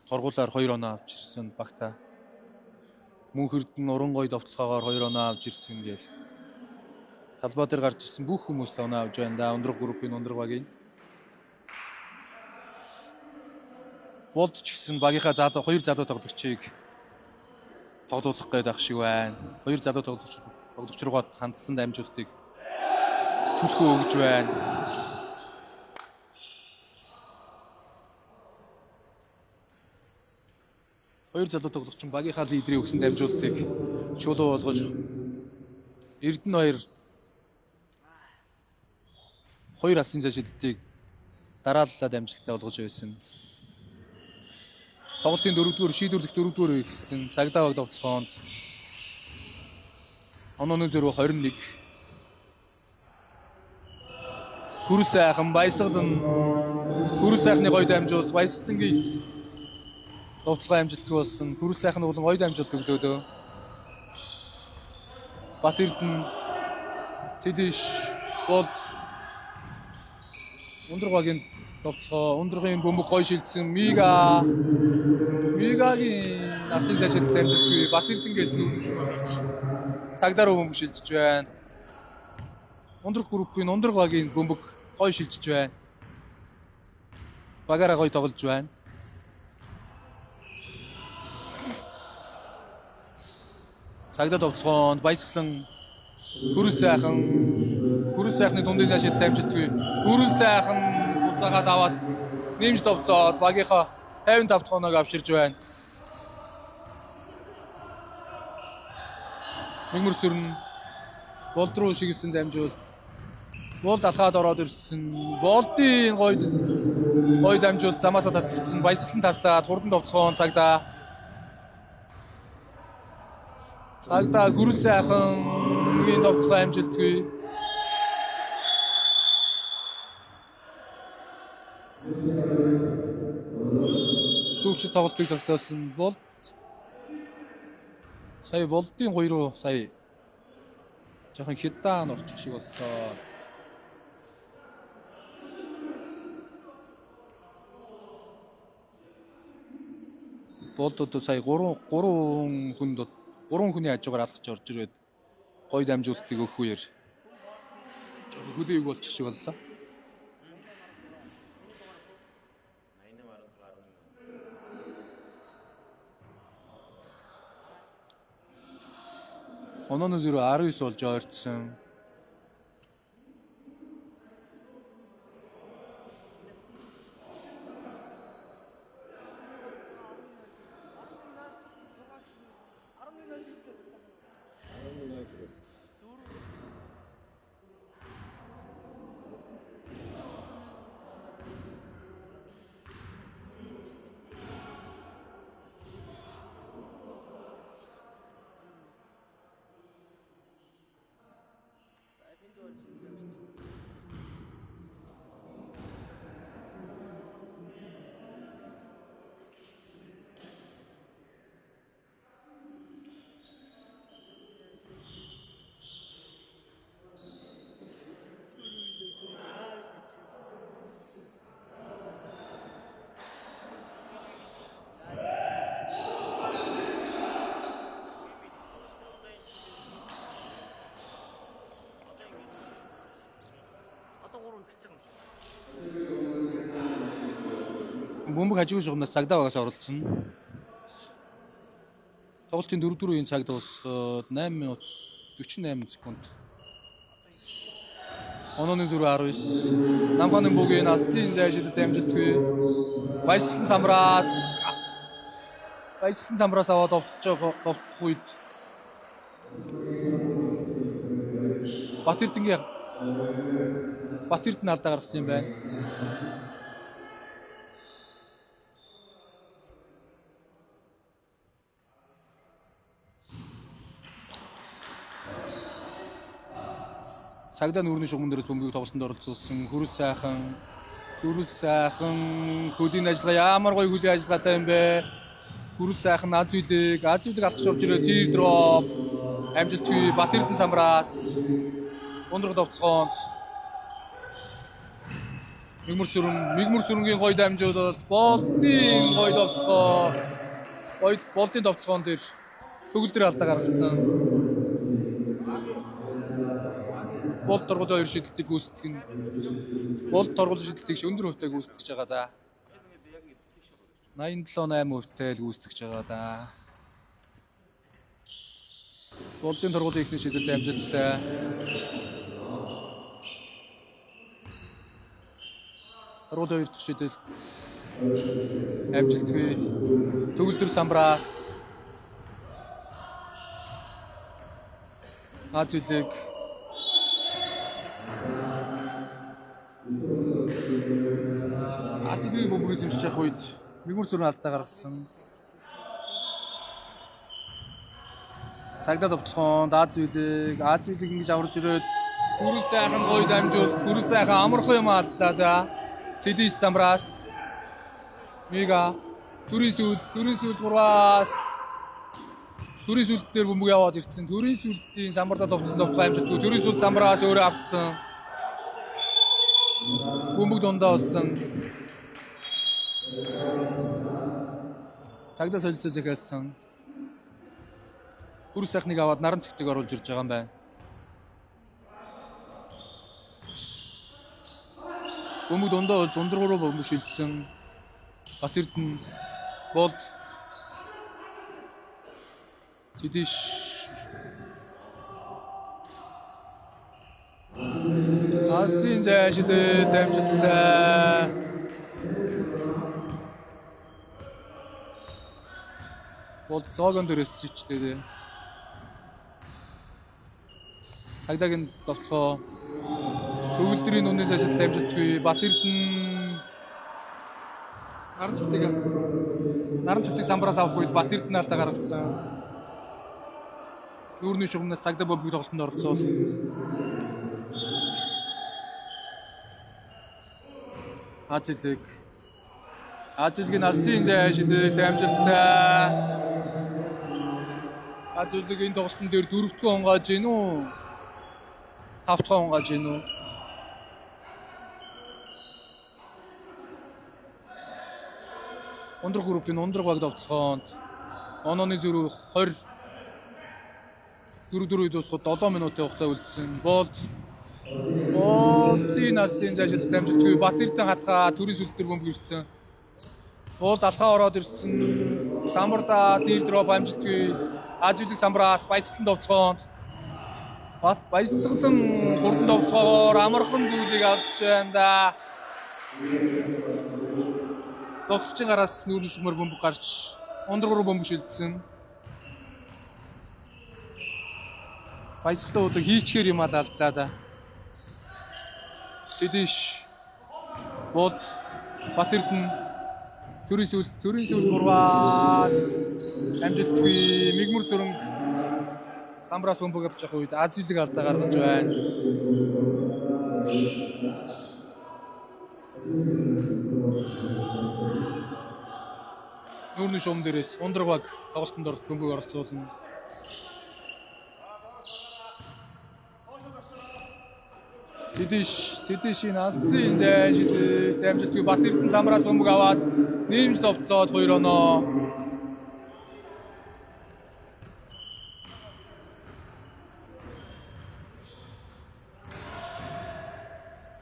торгуулаар 2 оноо авч ирсэн багта. Мөн Эрдэнэ уран гоё довтлохоогоор 2 оноо авч ирсэн гээл. Талбай дээр гарч ирсэн бүх хүмүүс л оноо авч байна да. Ундрах группийн ундрах багийн Болд ч гэсэн багийнхаа залуу 2 залуу тоглогчийг тоглуулах гээд ах шиг байна. 2 залуу тоглогч руугаа хандсан дамжуултыг түлхүү өгж байна. Хоёр залуу тоглогч багийнхаа лидерийг өгсөн дамжуултыг чулуу болгож Эрдэнэ 2 асын зашилтыг дарааллаа дамжуулттай болгож байсан. Тоглолтын 4-р шийдвэрлэх 4-р үе гэсэн цагдаа баг тоглохоонд онооны зөрүү 21. Хүрэл сайхан сайхны гоё дамжуулалт Баясгалангийн тоглолтын амжилтгүй болсон. Хүрэл сайхан болон гоё дамжуулалт өгдөөдөө. Бат Эрдэнэ Цэдэш Болд ундрагын тоглохоо ундрагын бөмбөг гоё шилжсэн Мигагийн асын зашилт амжилтгүй Бат Эрдэнгээс цагдаа руу бөмбөг шилжиж байна. Ундрах группийн ундрах багийн бөмбөг гоё шилжиж байна. Багаараа гоё тоглож байна. Цагдаа тоглохоонд Баясгалан Хүрэл сайхны дундын зашилт амжилтгүй Хүрэл сайхан буцаагаад аваад нэмж довтлоод багийнхаа 55 дахь оноог авширж байна. Мөнгөр сүрэн Болд руу шигсэн дамжуулт. Болд алхаад ороод ирсэн. Болдын гоё дамжуулт замаасаа таслагдсан. Баясгалан таслаад хурдан довтлохоон цагдаа Хүрэл сайхан довтлохоо амжилтгүй. Шүүгчид тоглолтыг зогсоосон Болд сая Болдын 2 руу сая жоохон хятаан орчих шиг болсон. Болдод сая 3 хүний хажуугаар алхаж орж ирээд гоё дамжуултыг өгөх үеэр жоохон хөдөөг болчих шиг боллоо. Онооны зөрүү 19 болж ойртсон. Бөмбөг хажуугийн шугамнаас цагдаа багаас оролцсон. Тоглолтын 4-4-ийн цаг дуусахад 8 минут 48 секунд. Онооны зүрх 19. Намханы бүгийн алсын зайшилд амжилтгүй. Баясгалан самраас аваад довтлох үед Батэрдэн алдаа гаргасан юм байна. Цагдаа нүүрний шугамн дээрээс бөмбөгийг тоглолтод оролцуулсан Хүрэл сайхан хөлийн ажиллагаа ямар гоё хөлийн ажиллагаатай юм бэ? Хүрэл сайхан аз үлэг алдаж орж ирээ тир дроп амжилтгүй Батэрдэн самраас ундраг довтлоонд Мигмар сүрэнгийн гоё дамжуулалт болтын довтлоон дээр төгөл дээр алдаа гаргасан. Болт торгуулын хоёр шидэлтийг гүйцэтгэх нь болт торгуулын шидэлтийг өндөр хувьтай гүйцэтгэж байгаа да. 87-8 хувьтай л гүйцэтгэж байгаа да. Болтын торгуулын ихний шидэлт амжилттай. Торгуулын хоёр дахь шидэл амжилтгүй. Төгөлдөр самраас аз үлэг Ацгийн бөмбөгийг зэмшиж явах үед Мигмар сүрэн алдаа гаргасан. Цагдаа довтлохонд аз үлэг ингэж аварж ирээд Хүрэл сайхан гоё дамжуулт Хүрэл сайхан амархан юм алдлаа да. Цэдис самраас Мига төрийн сүлд 3-аас төрийн сүлд дээр бөмбөг яваад ирсэн. Төрийн сүлдийн самбардаа довтлсон довтлоо амжилтгүй. Төрийн сүлд самбраас өөрөө автсан. Бөмбөг дундаа олсон. Цагдаа солилцоо захиалсан. Хүрэл сайхныг аваад наран цэгтийг оруулж ирж байгаа юм байна. Бөмбөг дундаа олж ундраг руу бөмбөг шилжсэн. Батэрдэн болд Цэдиш алсын зайшид дамжуултай. Болд логон дээрээс чичлээ. Цагдаагийн довтлоо төгөлдрийн үнийн зайшид дамжуултгүй. Батэрдэн наран цогтыг самбраас авах үед Батэрдэн алдаа гаргасан. Нүүрний шугамнаас цагдаа бөмбөгийг тоглолтод оролцуул. Азилгийн алсын зайшид дамжуултаа. Азилгийн тоглолтын дээр 4-р онгааж гин үү? 5-р онгааж гин үү? Ундраг группийн ундраг баг довтлохоонд онооны зүрх 20 4-4 дуусахад 7 минутын хугацаа үлдсэн. Болдын алсын зайшид дамжуултгүй. Батэрдэн хатгаа төрийн сүлд дээр бөмбөг ирсэн. Болд алхаа ороод ирсэн. Самбарда тир дроп амжилтгүй. Аз үлэг самбраас баясгалан довтлохоонд баясгалан хурдан довтлохоор амархан зүйлийг авч байна да. Довтлогчийн гараас нүүрний шугамар бөмбөг гарч ундраг руу бөмбөг шилжсэн. Баясгалан удаг хийчихэр юм алдлаа да. Цэдиш болд Батэрдэн төрийн сүлд 3-аас амжилтгүй. Мигмар сүрэнг самбраас бөмбөг авч явах үед аз үлэг алдаа гаргаж байна. Нүүрний шугам дээрээс ундраг баг тоглолтод бөмбөг оролцуулна. Цэдишийн алсын зайшид дамжуултгүй. Батэрдэн самраас бөмбөг аваад нэмж довтлоод 2 оноо.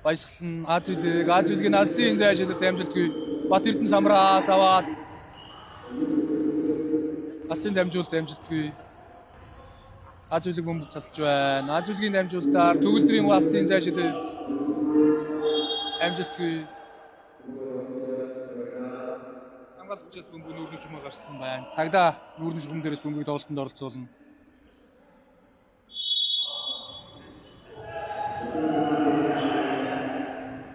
Баясгалан аз үлгийн алсын зайшидэлт амжилтгүй Бат Эрдэнэ самраас аваад алсын дамжуулалт амжилтгүй аз үлэг бөмбөг цасалж байна. Az үлгийн дамжуулалтаар төгөлдрийн алсын зайшидэлт амжилтгүй хамгаалагчаас бөмбөг нүүрний шугам гарсан байна. Цагдаа нүүрний шугам дээрээс бөмбөгийг тоглолтод оролцуулна.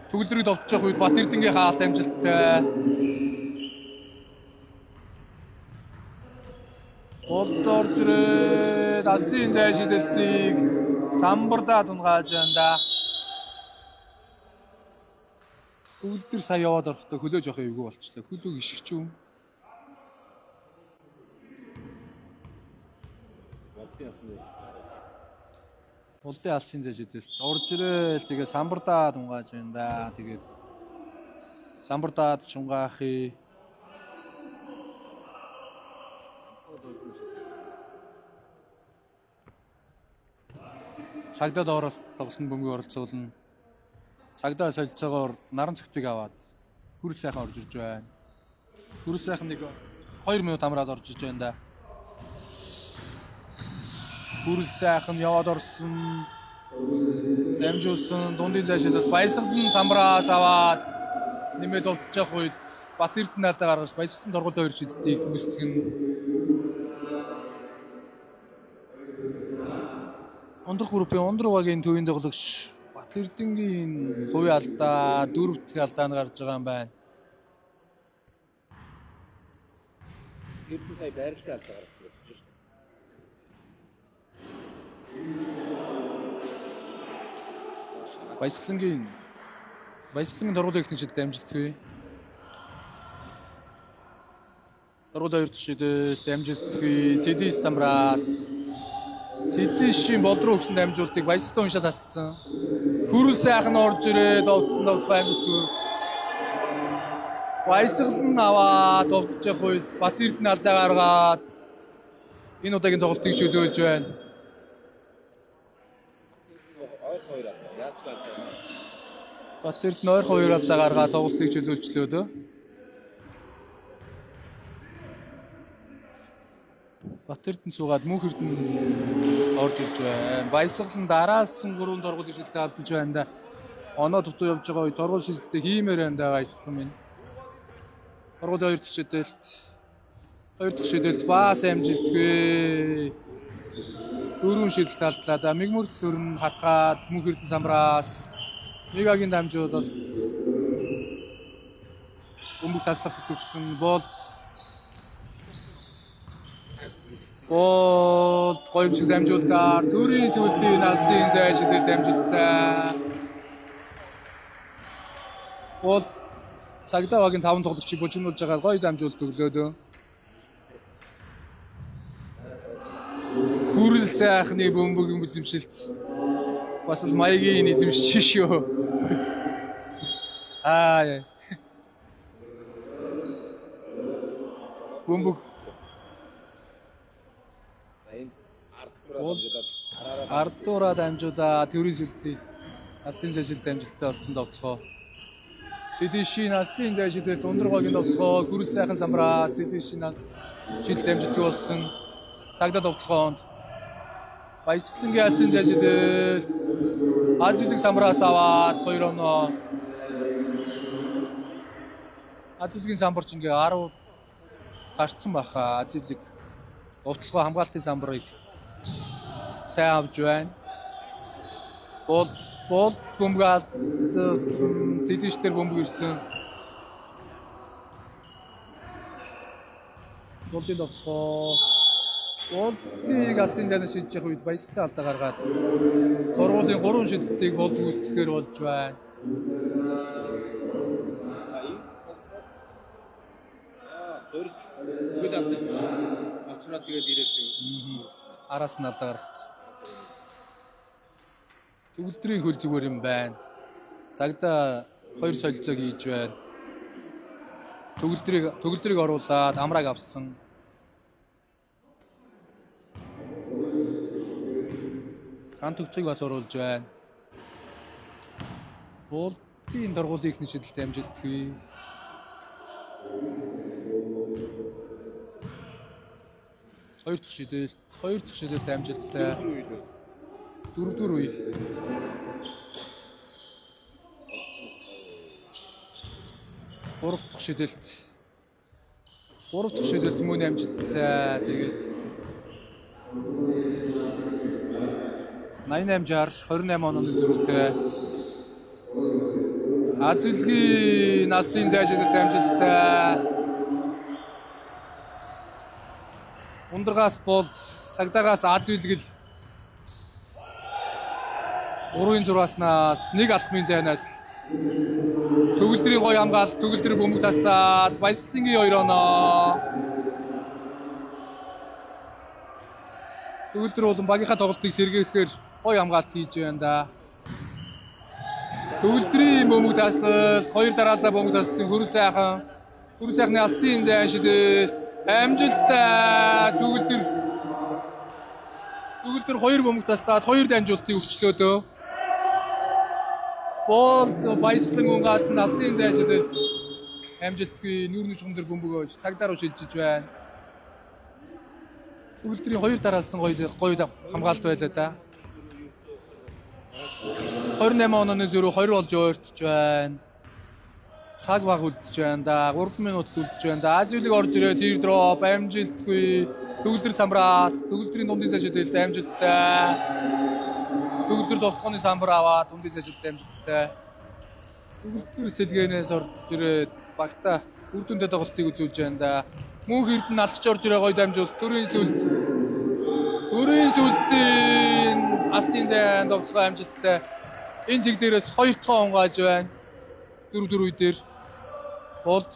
Төгөлдрийг довтож явах үед Бат Эрдэнгийн хаалт амжилттай. Болд орж ирээд алсын зайшидэлтийг самбардаа тунгааж байна да. Төгөлдөр сая яваад орохдоо хөлөө жоох эвгүй болчихлоо. Хөлөө гიშгч юм. Болдын алсын зайшидэлт орж ирэл тэгээд самбардаа тунгааж байна да. Тэгээд самбардаад чунгаахыг цагдаа доороос тоглолтын бөмбөгийг оролцуулна. Цагдаа солилцоогоор наран цогтыг аваад хүрэл сайхан орж ирж байна. Хүрэл сайхан нэг 2 минут амраад орж ирж байна да. Хүрэл сайхан яваад орсон. Дамжуулсан дундын зайшидад Баясгалан самбраас аваад нэмээд болтож явах үед Бат Эрдэнэ алдаа гаргаж Баясгалан торгууд 2 шидэлтийг гүйцэтгэн. Ондрох группийн Ондрогагийн төвийн тоглогч Бат Эрдэнгийн хувийн алдаа 4 дахь алдаанд гарч байгаа юм байна.
Эрдэнэ сая байралтай алдаа гаргасан шүү дээ.
Баясгалангийн торгууд ихний шидэлт амжилтгүй. Торгууд 2 дахь шидэлт амжилтгүй. Цэдис самраас Цэдишийн болд руу өгсөн дамжуултыг Баясгалан уншаад тасалсан. Хүрэл сайхан орж ирээд овцсон довтлох амжилтгүй. Баясгалан аваад довтлож явах үед Бат Эрдэнэ алдаа гаргаад энэ удаагийн тоглолтыг чөлөөлж байна. Бат Эрдэнэ ойрхон 2 алдаа гаргаад тоглолтыг чөлөөлчлөө дөө. Бат Эрдэнэ суугаад Мөнх Эрдэнэ орж ирж байна. Баясгалан дараалсан 3 торгууд шидэлтэд алдаж байна да. Оноо дутуу явж байгаа үед торгууд шидэлтэд хиймээр байна да Баясгалан минь. Торгууд 2 дахь шидэлт баас амжилтгүй. 4 шидэлт алдлаа да. Мигмүрс өрн хатгаад Мөнх Эрдэнэ самраас Мигагийн дамжуулалт бөмбөг тасалдах төгссөн болд гоёмсог дамжуулалтаар төрийн сүлдийн алсын зайшидэлт амжилттай. Болд цагдаа багийн 5 тоглогчийг бужигнуулж байгаа гоё дамжуулалт өглөөдөө. Хүрэл сайхны бөмбөгийн эзэмшилт бас л маягийн эзэмшиж шүү. Бөмбөг Ардуура дамжуулаа төрийн сүлдийн алсын зайшидэлт амжилттай болсон довтлоо. Цэдишийн алсын зайшидэлт Ондрогагийн довтлоо хүрэл сайхан самраас Цэдишийн шидэлт амжилттай болсон. Цагдаа довтлоонд Баясгалангийн алсын зайшидэлт аз үлэг самраас аваад 2 оноо. Az үлгийн самбарч ингээ 10 гарцсан баха. Az үлэг довтлогоо хамгаалтын самбарыг сайн авч байна. Бол бөмбөг Цэдиштэр бөмбөг ирсэн. Болдын довтлоо болдыг алсын зайнаас шидэж явах үед Баясгалан алдаа гаргаад торгуудын 3 шидэлтийг болд гүйцэтгэхээр болж байна.
Зөрж хөл алдаж авцнаад тэгээд ирээд
Араас нь алдаа гаргацсан. Төгөлдрийн хөл зүгээр юм байна. Цагдаа 2 солилцоог хийж байна. Төгөлдрийг оруулаад амрааг авсан. Ган төгцийг бас оруулж байна. Болтын дургуулын ихний шидэлтэй амжилтгүй. Хоёр дахь шидэлт амжилттай. 4 үе. Гурав дахь шидэлт мөн амжилттай. Тэгээд 88-60 28 онооны зөрүүтэй. Азүлгийн насын зай шидэлт амжилттай. Ундрагаас болд, цагдаагаас Азүлгэл 3-6-аас 1 алхмын зайнаас төгөлдрийн гоё хамгаалалт, төгөлдөр бөмбөг таслаад Баясгалангийн 2 оноо. Төгөлдөр болон багийнхаа тоглолтыг сэргээхээр гоё хамгаалалт хийж байна да. Төгөлдрийн бөмбөг таслалт, 2 дараалал бөмбөг тасалсан Хүрэл сайхны алсын зай шидэлт амжилттай. Төгөлдөр 2 бөмбөг таслаад 2 дамжуултыг өгчлөөдөө. Болд Баясгалан унгаас нь алсын зай шидэлт амжилтгүй нүүрний чухамдар бөмбөг өгч цагдаа руу шилжиж байна. Төгөлдрийн 2 дараалсан гоё хамгаалалт байлаа да. 28 онооны зөрүү 20 болж ойртож байна. Цаг баг үлдэж байна да. 3 минут үлдэж байна да. Азүлэг орж ирээ тир дроп амжилтгүй. Төгөлдөр самбраас төгөлдрийн дундын зай шидэлт амжилттай. Төгөлдөр довтлооны самбар аваад дундын зай шидэлт амжилттай. Төгөлдөр сэлгээнээс орж ирээд багта үр дүндээ тоглолтыг үзүүлж байна да. Мөнх эрдэнэ алж орж ирээ гоё дамжуул. Төрийн сүлтийн алсын зай довтлоо амжилттай. Энэ зэг дээрээс 2 дахь онгааж байна. 4 үе дээр болд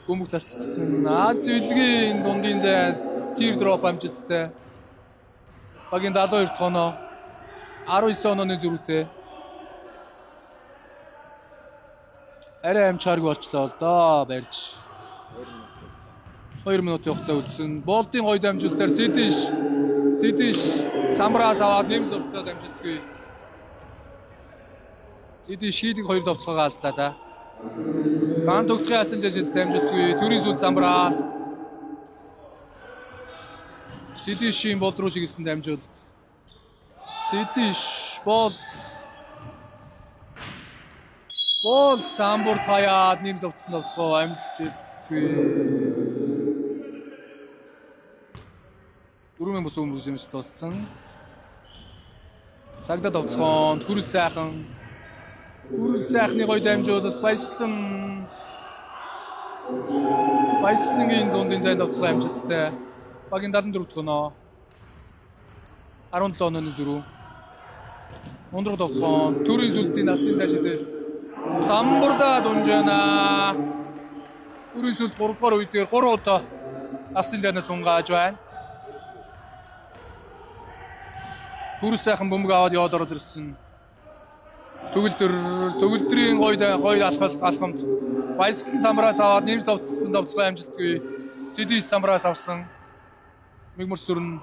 бөмбөг таслсан. Азүлгийн дундын зай тир дроп амжилттай. Багийн 72 дахь оноо 19 онооны зөрүүтэй. Арай амчааргүй болчлоо л доо барьж. 2 минутын хугацаа үлдсэн. Болдын гоё дамжуултаар Зэдэш самбраас аваад нэмж довтлоод амжилтгүй. Зэдэш шийдэг 2 довтлогоо алдлаа да. Гант өгтгий асан жишээлт амжилтгүй. Төрийн сүлд самбраас Зэдэшийн болд руу шигсэн дамжуулт. Зэдэш болд самбар таяад нэм довтлсон довтлогоо амжилтгүй. 4 бус бөмбөг зэмж тулсан. Цагдаа довтлогоонд Хүрэл сайхны гоё дамжуулалт Баясгалангийн дундын зай довтлогоо амжилттай. Багийн 74 дахь оноо 17 онооны зөрүү. Ундраг довтлогоонд төрийн сүлтийн алсын зай шидэлт самбарда дунжана. Төрийн сүлт 3 дугаар үе дээр 3 удаа алсын зайнаас унгааж байна. Хүрэл сайхан бөмбөг аваад яваад ороод ирсэн. Төгөлдрийн гоё алхамт Баясгалан самбраас аваад нэмж довтлсон довтлогоо амжилтгүй. Зэдэш самбраас авсан. Мигмөр сүрэн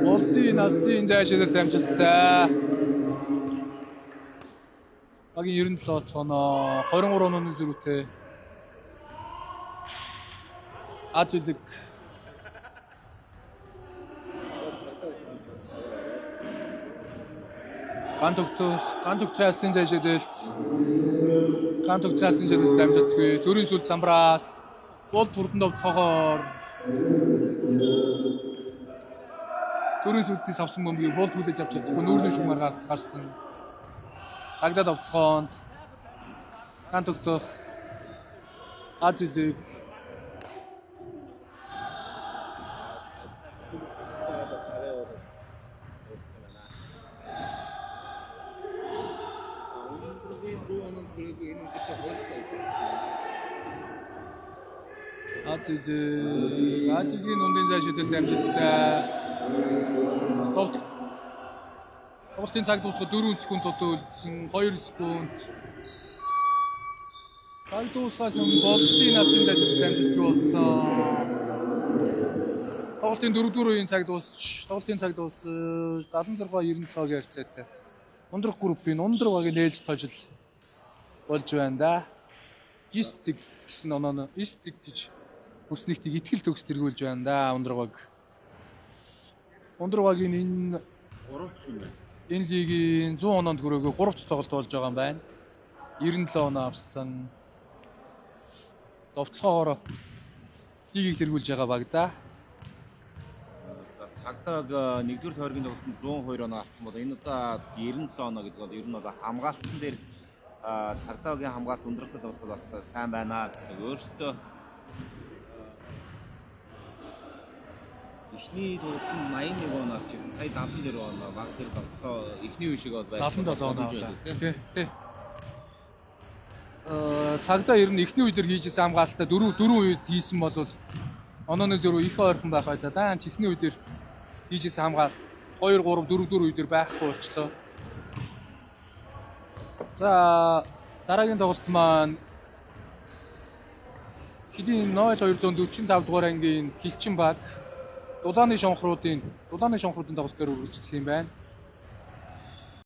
болдын алсын зай шидэлт амжилттай. Багийн 97 дахь оноо 23 онооны зөрүүтэй. Азүлэг Гант өгтгий алсын зай шидэлт амжилтгүй. Төрийн сүлд самбраас болд хурдан довтлогоор төрийн сүлдийн савсан бөмбөгийг болд хүлээж авч чадахгүй нүүрний шугамар гарсан. Цагдаа довтлогоонд гант өгтгий Азүлэг Азүлгийн дундын зай шидэлт амжилттай. Тоглолтын цаг дуусахад 4 секунд үлдсэн. 2 секунд. Цаг дуусахаас өмнө болдын алсын зай шидэлт амжилтгүй болсон. Тоглолтын 4 дугаар үеийн цаг дуусч 76-97 гэр хэцээтэй. Ундрах группийн ундраг багийн нээлж тожил болж байна да. Гистик гэсэн оноо истик гэж хүснэгтийг итгэл төгс тэргүүлж байна да ундраг баг. Ундраг багийн энэ
3 дахь юм байна.
энэ лигийн 100 оноонд хүрээгүй 3 дахь тоглолт болж байгаа юм байна. 97 оноо авсан. Довтлохоор лигийг тэргүүлж байгаа баг да.
За цагдаа нэгдүгээр тойргийн тоглолтод 102 оноо авсан бол энэ удаа 97 оноо гэдэг бол ер нь одоо хамгаалтан дээр цагдаагийн хамгаалт ундрахад бол бас сайн байна гэсэн. Өөртөө эхний тоглолтод 81 оноо авчихсан. Сая 72 оноо баг зэрэг тоглолтоо эхний үе шиг бол байсан.
77 оноо. Тий. Цагдаа ер нь эхний үед хийжсэн хамгаалтаа дөрөв үед хийсэн бол онооны зөрүү их ойрхон байх байлаа да. Чихний үед хийжсэн хамгаалт 2 3 4 үед байхгүй болчлоо. За дараагийн тоглолт маань Хилийн 0245 дугаар ангийн Хилчин баг Дулааны шонхруудын тоглолтоор үргэлжлэх юм байна.